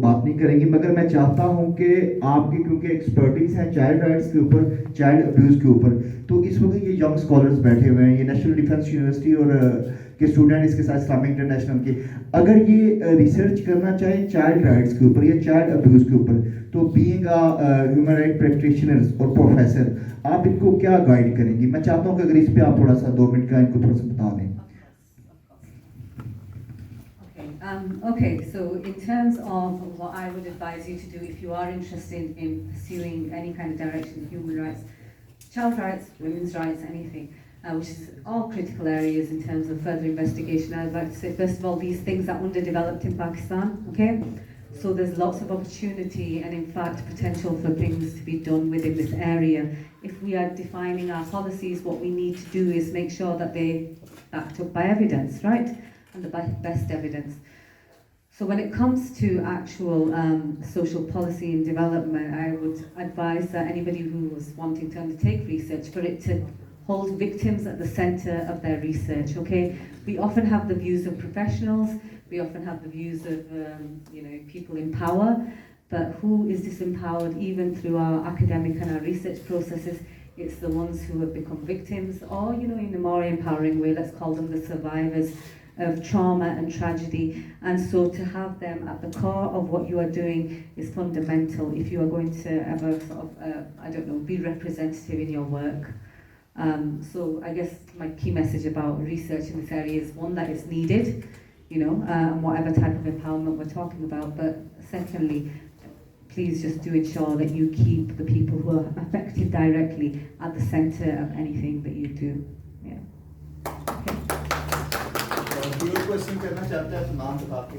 بات نہیں کریں گی، مگر میں چاہتا ہوں کہ آپ کی کیونکہ ایکسپرٹیز ہے چائلڈ رائٹس کے اوپر، چائلڈ ابیوز کے اوپر، تو اس وقت یہ ینگ اسکالرس بیٹھے ہوئے ہیں، یہ نیشنل ڈیفینس یونیورسٹی اور کے اسٹوڈنٹ، اس کے ساتھ اسلامک انٹرنیشنل کے، اگر یہ ریسرچ کرنا چاہیں چائلڈ رائٹس کے اوپر یا چائلڈ ابیوز کے اوپر، تو بینگ ہیومن رائٹ پریکٹیشنرز اور پروفیسر آپ ان کو کیا گائیڈ کریں گی؟ میں چاہتا ہوں کہ اگر اس پہ آپ تھوڑا سا 2 منٹ کا ان کو تھوڑا سا بتا دیں. Okay, so in terms of what I would advise you to do if you are interested in pursuing any kind of direction, human rights, child rights, women's rights, anything, which is all critical areas in terms of further investigation, I'd like to say, first of all, these things are underdeveloped in Pakistan, okay? So there's lots of opportunity and in fact potential for things to be done within this area. If we are defining our policies, what we need to do is make sure that they're backed up by evidence, right? And the best evidence. So when it comes to actual social policy and development, I would advise that anybody who is wanting to undertake research, for it to hold victims at the center of their research, okay? We often have the views of professionals, we often have the views of people in power, but who is disempowered even through our academic and our research processes? It's the ones who have become victims, or in a more empowering way, let's call them the survivors of trauma and tragedy. And so to have them at the core of what you are doing is fundamental if you are going to ever sort of, be representative in your work. So I guess my key message about research in this area is, one, that it's needed, and whatever type of empowerment we're talking about, but secondly, please just do ensure that you keep the people who are affected directly at the center of anything that you do. Yeah. Okay. کوئی question کرنا چاہتے ہیں تو نام بتا کے.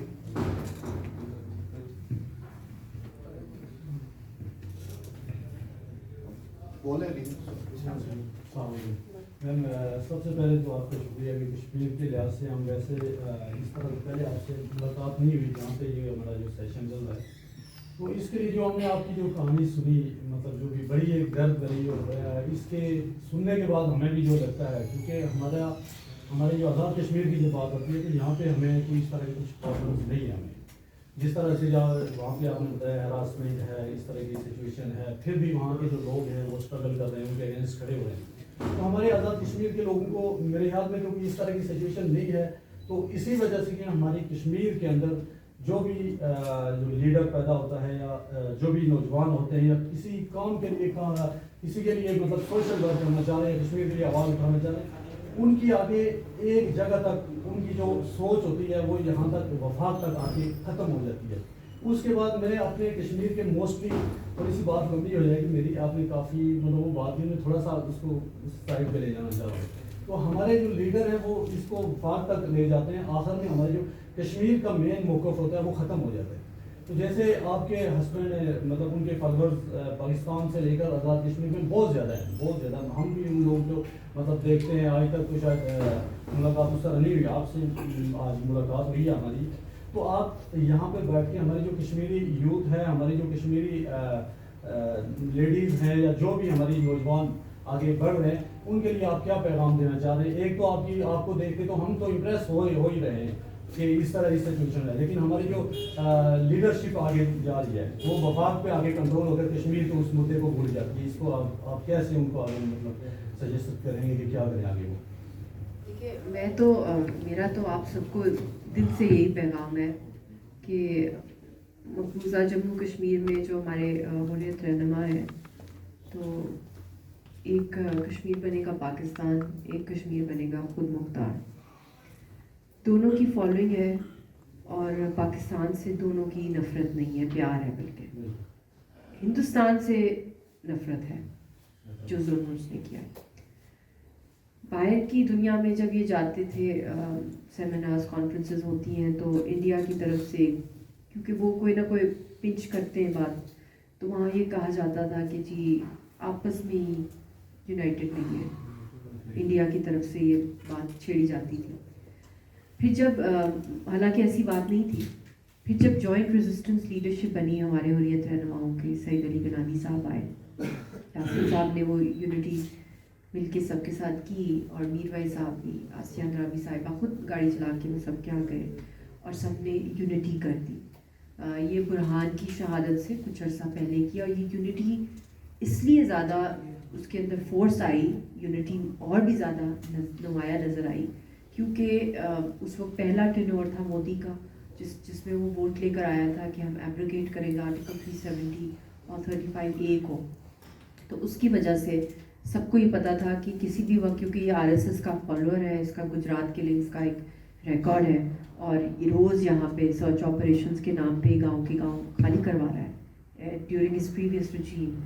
میم سب سے پہلے تو آپ کا شکریہ کہ کشمیر کے لحاظ سے ہم ویسے اس طرح پہلے آپ سے ملاقات نہیں ہوئی جہاں پہ یہ ہمارا جو سیشن چل رہا ہے. تو اس کے لیے جو ہم نے آپ کی جو کہانی سنی، مطلب جو بھی بڑی ایک درد بھری اور اس کے سننے کے بعد ہمیں بھی جو لگتا ہے، کیونکہ ہماری جو آزاد کشمیر کی جو بات ہوتی ہے کہ یہاں پہ ہمیں کوئی اس طرح کے کچھ پرابلمس نہیں ہیں. ہمیں جس طرح سے وہاں پہ آپ نے بتایا ہراسمنٹ ہے، اس طرح کی سچویشن ہے، پھر بھی وہاں کے جو لوگ ہیں وہ اسٹرگل کر رہے ہیں، ان کے اگینسٹ کھڑے ہوئے ہیں. تو ہمارے آزاد کشمیر کے لوگوں کو میرے خیال میں کیونکہ اس طرح کی سچویشن نہیں ہے، تو اسی وجہ سے کہ ہماری کشمیر کے اندر جو بھی جو لیڈر پیدا ہوتا ہے یا جو بھی نوجوان ہوتے ہیں یا کسی کام کے لیے کسی کے لیے مطلب سوشل ورک کرنا چاہ رہے ہیں، کشمیر کے لیے آواز اٹھانا چاہ رہے ہیں، ان کی آگے ایک جگہ تک ان کی جو سوچ ہوتی ہے وہ یہاں تک وفاق تک آ کے ختم ہو جاتی ہے. اس کے بعد میں اپنے کشمیر کے موسٹلی تھوڑی سی بات لمبی ہو جائے گی میری، آپ نے کافی مطلب وہ بات میں تھوڑا سا اس کو سائڈ پہ لے جانا چاہ رہا ہوں. تو ہمارے جو لیڈر ہیں وہ اس کو وفاق تک لے جاتے ہیں، آخر میں ہمارے جو کشمیر کا مین موقف ہوتا ہے وہ ختم ہو جاتا ہے. تو جیسے آپ کے ہسبینڈ ہیں، مطلب ان کے فالوورز پاکستان سے لے کر آزاد کشمیر میں بہت زیادہ ہیں، بہت زیادہ. ہم بھی ان لوگ جو مطلب دیکھتے ہیں، آج تک تو شاید ملاقات اس طرح نہیں ہوئی، آپ سے آج ملاقات ہوئی ہے ہماری. تو آپ یہاں پہ بیٹھ کے ہماری جو کشمیری یوتھ ہے، ہماری جو کشمیری لیڈیز ہیں یا جو بھی ہماری نوجوان آگے بڑھ رہے ہیں، ان کے لیے آپ کیا پیغام دینا چاہ رہے ہیں؟ ایک تو آپ کو دیکھ کے تو ہم تو امپریس ہو ہی رہے ہیں کہ اس طرح کی سچویشن ہے، لیکن ہماری جو لیڈرشپ آگے جا رہی ہے وہ وفاق پہ آگے کنٹرول ہو کر کشمیر کے اس مدعے کو بھول جاتی ہے. اس کو آپ کیسے ان کو آگے مطلب سجیسٹ کریں گے کہ کیا کریں آگے وہ؟ دیکھیے میرا تو آپ سب کو دل سے یہی پیغام ہے کہ مقبوضہ جموں کشمیر میں جو ہمارے حریت رہنما ہیں، تو ایک کشمیر بنے گا پاکستان، ایک کشمیر بنے گا خود مختار. دونوں کی فالوئنگ ہے اور پاکستان سے دونوں کی نفرت نہیں ہے، پیار ہے. بلکہ ہندوستان سے نفرت ہے جو ظلم اس نے کیا. باہر کی دنیا میں جب یہ جاتے تھے سیمینارز کانفرنسز ہوتی ہیں تو انڈیا کی طرف سے، کیونکہ وہ کوئی نہ کوئی پنچ کرتے ہیں بات، تو وہاں یہ کہا جاتا تھا کہ جی آپس میں ہی یونائٹڈ نہیں ہے. انڈیا کی طرف سے یہ بات چھیڑی جاتی تھی. پھر جب حالانکہ ایسی بات نہیں تھی، پھر جب جوائنٹ ریزسٹنس لیڈرشپ بنی ہمارے حریت رہنماؤں کے، سعید علی گنانی صاحب آئے، یاسین صاحب نے وہ یونٹی مل کے سب کے ساتھ کی، اور میر بھائی صاحب بھی، آسیہ اندرابی صاحبہ خود گاڑی چلا کے وہ سب کے یہاں گئے اور سب نے یونٹی کر دی. یہ برہان کی شہادت سے کچھ عرصہ پہلے کی, اور یہ یونٹی اس لیے زیادہ اس کے اندر فورس آئی, یونٹی اور بھی زیادہ نمایاں نظر آئی, کیونکہ اس وقت پہلا ٹینور تھا مودی کا, جس میں وہ ووٹ لے کر آیا تھا کہ ہم ایبروگیٹ کریں گے آرٹیکل 370 اور 35A کو. تو اس کی وجہ سے سب کو یہ پتا تھا کہ کسی بھی وقت, کیونکہ یہ RSS کا فالوور ہے, اس کا گجرات کے لیے اس کا ایک ریکارڈ ہے, اور یہ روز یہاں پہ سرچ آپریشنز کے نام پہ گاؤں کے گاؤں خالی کروا رہا ہے. During his previous regime,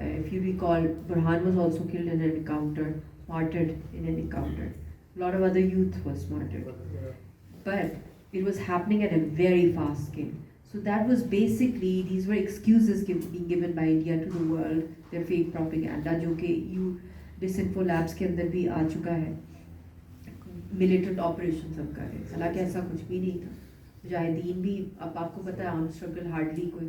if you recall, Burhan was also killed in an encounter, martyred in an encounter. A lot of other youth was martyred. But it was happening at a very fast scale. So that was basically, these were excuses being given by India to the world, their fake propaganda, جو کہ disinfo labs کے اندر بھی آ چکا ہے. Militant operation سب کر رہے ہیں, حالانکہ ایسا کچھ بھی نہیں تھا. مجاہدین بھی, اب آپ کو پتہ ہے آرم اسٹرگل ہارڈلی کوئی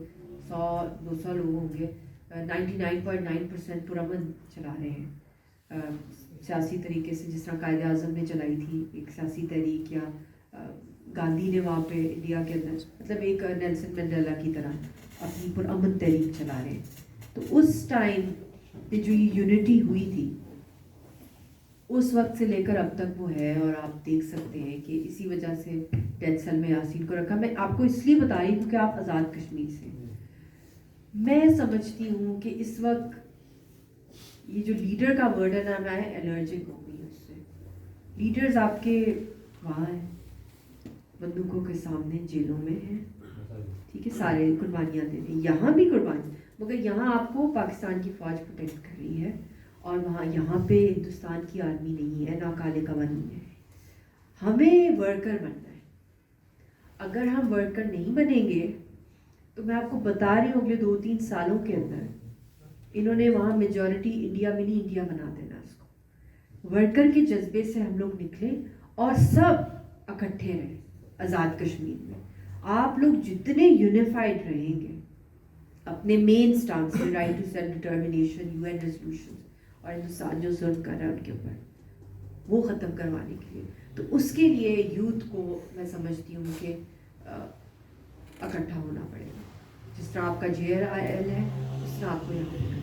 100-200 لوگ ہوں گے, 99.9% پرامن چلا رہے ہیں سیاسی طریقے سے, جس طرح قائد اعظم نے چلائی تھی ایک سیاسی تحریک, یا گاندھی نے وہاں پہ انڈیا کے اندر, مطلب ایک نیلسن منڈیلا کی طرح اپنی پرامن تحریک چلا رہے ہیں. تو اس ٹائم پہ جو یہ یونٹی ہوئی تھی, اس وقت سے لے کر اب تک وہ ہے, اور آپ دیکھ سکتے ہیں کہ اسی وجہ سے ڈیتھ سیل میں یاسین کو رکھا. میں آپ کو اس لیے بتا رہی ہوں کیونکہ آپ آزاد کشمیر سے, میں سمجھتی ہوں کہ اس وقت یہ جو لیڈر کا ورڈ ہے نا, میں الرجک ہو گئی اس سے. لیڈرز آپ کے وہاں ہیں, بندوقوں کے سامنے جیلوں میں ہیں, ٹھیک ہے, سارے قربانیاں دے دیں, یہاں بھی قربانی, مگر یہاں آپ کو پاکستان کی فوج پروٹیکٹ کر رہی ہے, اور وہاں یہاں پہ ہندوستان کی آرمی نہیں ہے, نہ کالے قوانین ہے. ہمیں ورکر بننا ہے. اگر ہم ورکر نہیں بنیں گے تو میں آپ کو بتا رہی ہوں اگلے 2-3 سالوں کے اندر انہوں نے وہاں میجورٹی انڈیا منی انڈیا بنا دینا اس کو. ورکر کے جذبے سے ہم لوگ نکلیں اور سب اکٹھے رہیں آزاد کشمیر میں. آپ لوگ جتنے یونیفائڈ رہیں گے اپنے مین سٹانس میں, right to self determination, UN resolution, اور ہندوستان جو ظلم کر رہا ہے ان کے اوپر, وہ ختم کروانے کے لیے, تو اس کے لیے یوتھ کو میں سمجھتی ہوں کہ اکٹھا ہونا پڑے گا. جس طرح آپ کا JRIL ہے اس طرح آپ کو یہاں کرنا.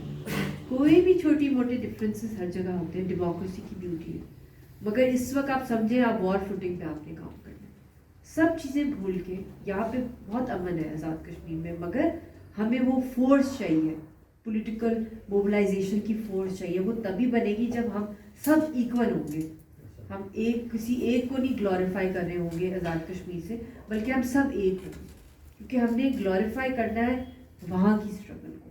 کوئی بھی چھوٹی موٹی ڈفرینسز ہر جگہ ہوتے ہیں, ڈیموکریسی کی بیوٹی ہے, مگر اس وقت آپ سمجھیں آپ وار فوٹنگ پہ آپ نے کام کرنا ہے. سب چیزیں بھول کے, یہاں پہ بہت امن ہے آزاد کشمیر میں, مگر ہمیں وہ فورس چاہیے, پولیٹیکل موبلائزیشن کی فورس چاہیے. وہ تبھی بنے گی جب ہم سب ایکول ہوں گے. ہم کسی ایک کو نہیں گلوریفائی کر رہے ہوں گے آزاد کشمیر سے, بلکہ ہم سب ایک ہوں گے, کیونکہ ہم نے گلوریفائی کرنا ہے وہاں کی اسٹرگل کو.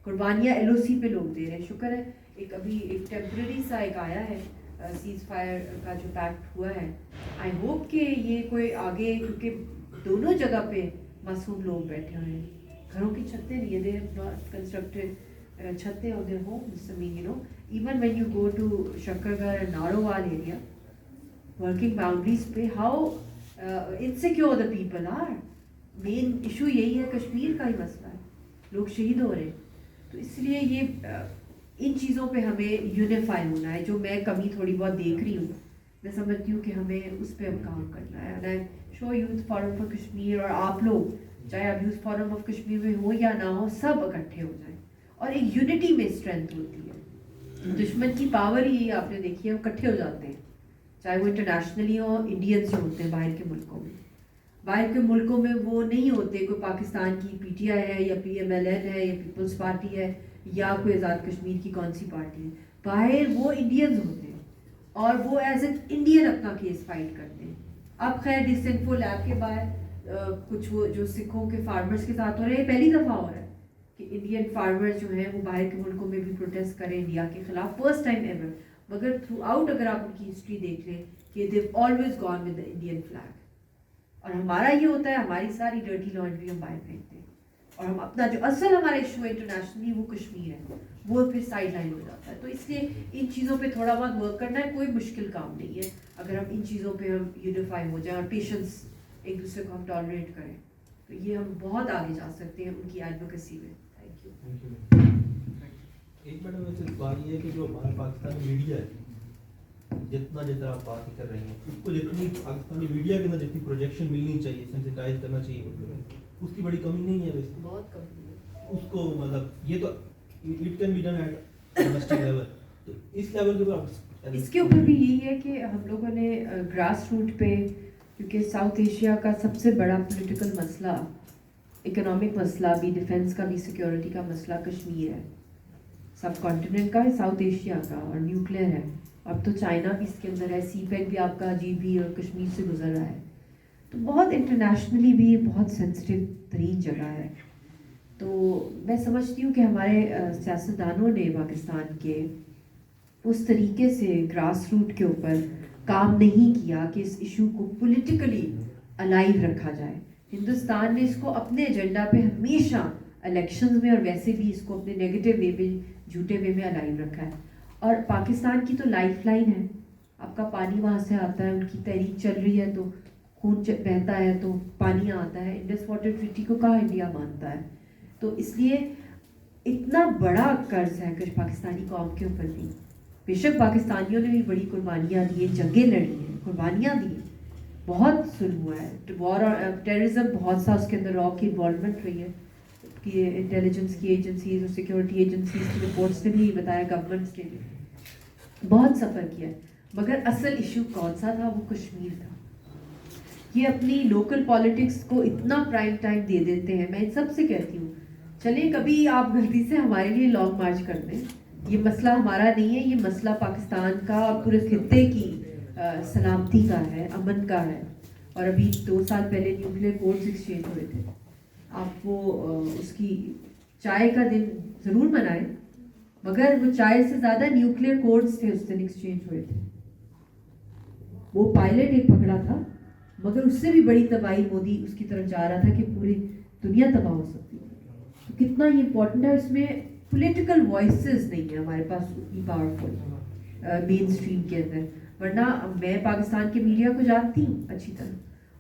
قربانیاں LOC پہ لوگ دے رہے ہیں, شکر ہے ایک ابھی ایک ٹیمپرری سا ایک آیا ہے سیز فائر کا جو پیکٹ ہوا ہے. آئی ہوپ کہ یہ کوئی آگے, کیونکہ دونوں جگہ پہ معصوم لوگ بیٹھے ہوئے ہیں, گھروں کی چھتیں نہیں ہے, دے ہیو ناٹ کنسٹرکٹڈ چھتیں on their homes. I mean, you know, even when you go to Shakargarh and Narowal area, working boundaries پہ how insecure the people are. Main issue یہی ہے, کشمیر کا ہی مسئلہ ہے, لوگ شہید ہو رہے ہیں. تو اس لیے یہ ان چیزوں پہ ہمیں یونیفائی ہونا ہے. جو میں کمی تھوڑی بہت دیکھ رہی ہوں, میں سمجھتی ہوں کہ ہمیں اس پہ اب کام کرنا ہے. And I show youth forum for Kashmir, اور آپ لوگ چاہے آپ یوتھ فورم آف کشمیر میں ہو یا نہ ہو, سب اکٹھے ہو جائیں, اور ایک یونٹی میں اسٹرینتھ ہوتی ہے. دشمن کی پاور ہی آپ نے دیکھی ہے, وہ اکٹھے ہو جاتے ہیں, چاہے وہ انٹرنیشنلی ہو, انڈینس جو ہوتے ہیں باہر کے ملکوں میں. باہر کے ملکوں میں وہ نہیں ہوتے, کوئی پاکستان کی PTI ہے یا PMLN ہے یا پیپلز پارٹی ہے یا کوئی آزاد کشمیر کی کون سی پارٹی ہے. باہر وہ انڈینز ہوتے ہیں اور وہ ایز این انڈین اپنا کیس فائٹ کرتے ہیں. اب خیر ڈسنفو لیب کے بعد کچھ وہ جو سکھوں کے فارمرز کے ساتھ ہو رہا ہے, یہ پہلی دفعہ ہو رہا ہے کہ انڈین فارمرز جو ہیں وہ باہر کے ملکوں میں بھی پروٹیسٹ کریں انڈیا کے خلاف, فرسٹ ٹائم ایور. مگر تھرو آؤٹ اگر آپ ان کی ہسٹری دیکھ لیں کہ they always gone with the Indian flag. اور ہمارا یہ ہوتا ہے, ہماری ساری ڈرٹی لانڈری ہم باہر پھینکتے ہیں, اور ہم اپنا جو اصل ہمارا ایشو ہے انٹرنیشنلی وہ کشمیر ہے, وہ پھر سائڈ لائن ہو جاتا ہے. تو اس لیے ان چیزوں پہ تھوڑا بہت ورک کرنا ہے, کوئی مشکل کام نہیں ہے اگر ہم ان چیزوں پہ ہم یونیفائی ہو جائیں اور پیشنس ایک دوسرے کو ہم ٹالریٹ کریں, تو یہ ہم بہت آگے جا سکتے ہیں ان کی ایڈوکیسی میں. Thank you. ایک میڈم ویسے بات یہ ہے کہ جو ہمارا پاکستانی میڈیا ہے, جتنا آپ بات کر رہی ہیں اس کو جتنی پاکستانی میڈیا کے اندر جتنی پروجیکشن ملنی چاہیے سینسٹائز کرنا چاہیے اس کی بڑی کمی نہیں ہے ویسے بہت کم اس کو مطلب یہ تو it can be done at domestic level تو اس لیول کے اوپر اس کے اوپر بھی یہی ہے کہ ہم لوگوں نے گراس روٹ پہ کیونکہ ساؤتھ ایشیا کا سب سے بڑا پولیٹیکل مسئلہ اکنامک مسئلہ بھی ڈیفنس کا بھی سیکیورٹی کا مسئلہ کشمیر ہے سب کانٹیننٹ کا ہے ساؤتھ ایشیا کا اور نیوکلیئر ہے اب تو چائنا بھی اس کے اندر ہے سی پیک بھی آپ کا جی بھی اور کشمیر سے گزر رہا ہے تو بہت انٹرنیشنلی بھی بہت سینسٹیو ترین جگہ ہے تو میں سمجھتی ہوں کہ ہمارے سیاستدانوں نے پاکستان کے اس طریقے سے گراس روٹ کے اوپر کام نہیں کیا کہ اس ایشو کو پولیٹیکلی الائیو رکھا جائے ہندوستان نے اس کو اپنے ایجنڈا پہ ہمیشہ الیکشنز میں اور ویسے بھی اس کو اپنے نیگیٹو وے میں جھوٹے وے میں الائیو رکھا ہے اور پاکستان کی تو لائف لائن ہے آپ کا پانی وہاں سے آتا ہے ان کی تحریک چل رہی ہے تو خون بہتا ہے تو پانی آتا ہے انڈس واٹر ٹریٹی کو کہاں انڈیا مانتا ہے تو اس لیے اتنا بڑا قرض ہے کہ پاکستانی قوم کے اوپر نہیں بے شک پاکستانیوں نے بھی بڑی قربانیاں دی ہیں جنگیں لڑی ہیں قربانیاں دی ہیں بہت ظلم ہوا ہے وار اور ٹیررزم بہت سا اس کے اندر را کی انوالومنٹ رہی ہے کہ انٹیلیجنس کی ایجنسیز اور سیکورٹی ایجنسیز کی رپورٹس نے بھی بتایا گورنمنٹس نے بھی بہت سفر کیا ہے مگر اصل ایشو کون سا تھا وہ کشمیر تھا یہ اپنی لوکل پالیٹکس کو اتنا پرائم ٹائم دے دیتے ہیں میں ان سب سے کہتی ہوں چلیں کبھی آپ غلطی سے ہمارے لیے لانگ مارچ کر دیں یہ مسئلہ ہمارا نہیں ہے یہ مسئلہ پاکستان کا پورے خطے کی سلامتی کا ہے امن کا ہے اور ابھی 2 سال پہلے نیوکلیئر کوڈز ایکسچینج ہوئے تھے آپ وہ اس کی چائے کا دن ضرور منائیں مگر وہ چائے سے زیادہ نیوکلیئر کوڈز تھے اس دن ایکسچینج ہوئے تھے وہ پائلٹ ایک پکڑا تھا مگر اس سے بھی بڑی تباہی مودی اس کی طرف جا رہا تھا کہ پوری دنیا تباہ ہو سکتی ہے تو کتنا یہ امپورٹنٹ ہے اس میں پولیٹیکل وائسز نہیں ہے ہمارے پاس اتنی پاورفل مین اسٹریم کے اندر ورنہ میں پاکستان کے میڈیا کو جانتی ہوں اچھی طرح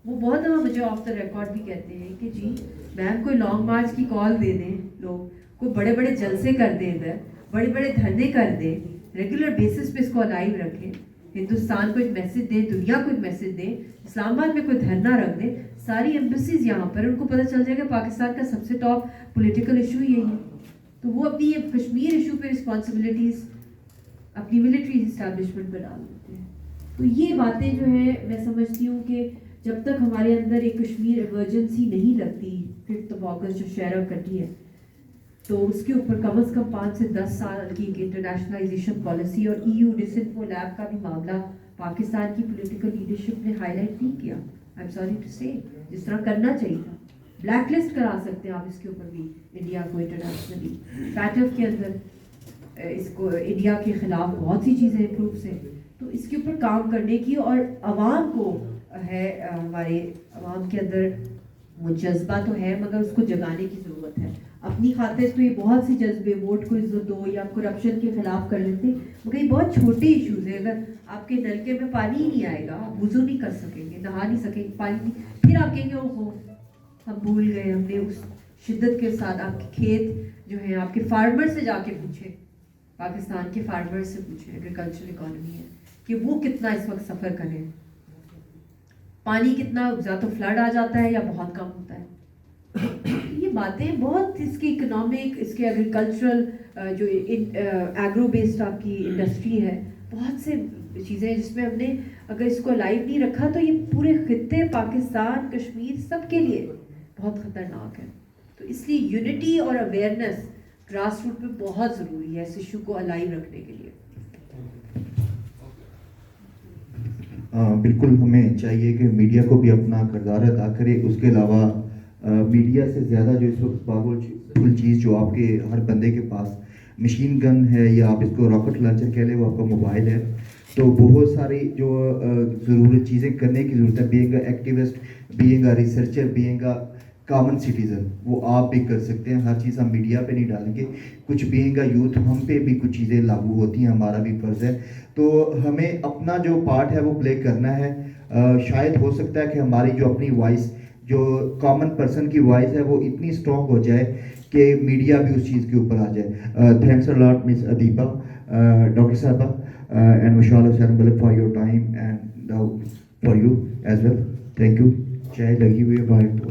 وہ بہت دفعہ مجھے آف دا ریکارڈ بھی کہتے ہیں کہ جی میم کوئی لانگ مارچ کی کال دے دیں لوگ کوئی بڑے بڑے جلسے کر دیں ادھر بڑے بڑے دھرنے کر دیں ریگولر بیسس پہ اس کو الائیو رکھیں ہندوستان کو ایک میسج دیں دنیا کو ایک میسج دیں اسلام آباد میں کوئی دھرنا رکھ دیں ساری ایمبیسیز یہاں پر ان کو پتہ چل جائے کہ پاکستان کا سب سے ٹاپ پولیٹیکل ایشو یہی ہے تو وہ اپنی کشمیر ایشو پہ رسپانسبلٹیز اپنی ملٹری اسٹیبلشمنٹ پہ ڈال دیتے ہیں تو یہ باتیں جو ہیں میں سمجھتی ہوں کہ جب تک ہمارے اندر ایک کشمیر ایمرجنسی نہیں لگتی 5 اگست جو شیئر کٹی ہے تو اس کے اوپر کم از کم 5 سے 10 سال کی ایک انٹرنیشنلائزیشن پالیسی اور EU ڈسنفو لیب کا بھی معاملہ پاکستان کی پولیٹیکل لیڈرشپ نے ہائی لائٹ نہیں کیا آئی ایم سوری ٹو سے جس طرح کرنا چاہیے تھا بلیک لسٹ کرا سکتے ہیں آپ اس کے اوپر بھی انڈیا کو انٹرنیشنلی فیٹف کے اندر اس کو انڈیا کے خلاف بہت سی چیزیں امپرووز ہیں تو اس کے اوپر کام کرنے کی اور عوام کو ہے ہمارے عوام کے اندر وہ جذبہ تو ہے مگر اس کو جگانے کی ضرورت ہے اپنی خاطر تو یہ بہت سی جذبے ووٹ کو عزت دو یا کرپشن کے خلاف کر لیتے مگر یہ بہت چھوٹے ایشوز ہیں اگر آپ کے نلکے میں پانی ہی نہیں آئے گا آپ وضو نہیں کر سکیں گے نہا نہیں سکیں گے پانی نہیں پھر آپ کہیں گے او ہو ہم بھول گئے ہم نے اس شدت کے ساتھ آپ کے کھیت جو ہیں آپ کے فارمر سے جا کے پوچھیں پاکستان کے فارمر سے پوچھیں ایگریکلچر اکانومی ہے کہ وہ کتنا اس وقت سفر کریں پانی کتنا یا تو فلڈ آ جاتا ہے یا بہت کم ہوتا ہے یہ باتیں بہت اس کی اکنامک اس کے ایگریکلچرل جو ایگرو بیسڈ آپ کی انڈسٹری ہے بہت سے چیزیں ہیں جس میں ہم نے اگر اس کو لائیو نہیں رکھا تو یہ پورے خطے پاکستان کشمیر سب کے لیے بہت خطرناک ہے تو اس لیے یونٹی اور اویئرنیس گراس روٹ پہ بہت ضروری ہے اس ایشو کو الائیو رکھنے کے لیے بالکل ہمیں چاہیے کہ میڈیا کو بھی اپنا کردار ادا کرے اس کے علاوہ میڈیا سے زیادہ جو اس وقت پاورفل چیز جو آپ کے ہر بندے کے پاس مشین گن ہے یا آپ اس کو راکٹ لانچر کہہ لیں وہ آپ کا موبائل ہے تو بہت ساری جو ضرورت چیزیں کرنے کی ضرورت ہے being a activist being a researcher being a common citizen وہ آپ بھی کر سکتے ہیں ہر چیز ہم میڈیا پہ نہیں ڈالیں گے کچھ بینگ اے یوتھ ہم پہ بھی کچھ چیزیں لاگو ہوتی ہیں ہمارا بھی فرض ہے تو ہمیں اپنا جو پارٹ ہے وہ پلے کرنا ہے شاید ہو سکتا ہے کہ ہماری جو اپنی وائس جو کامن پرسن کی وائس ہے وہ اتنی اسٹرانگ ہو جائے کہ میڈیا بھی اس چیز کے اوپر آ جائے. Thanks a lot miss Adiba, doctor صاحبہ, اینڈ مشاءاللہ sir Malik for your time and for you as well. Thank you. چائے لگی ہوئی ہے باہر تو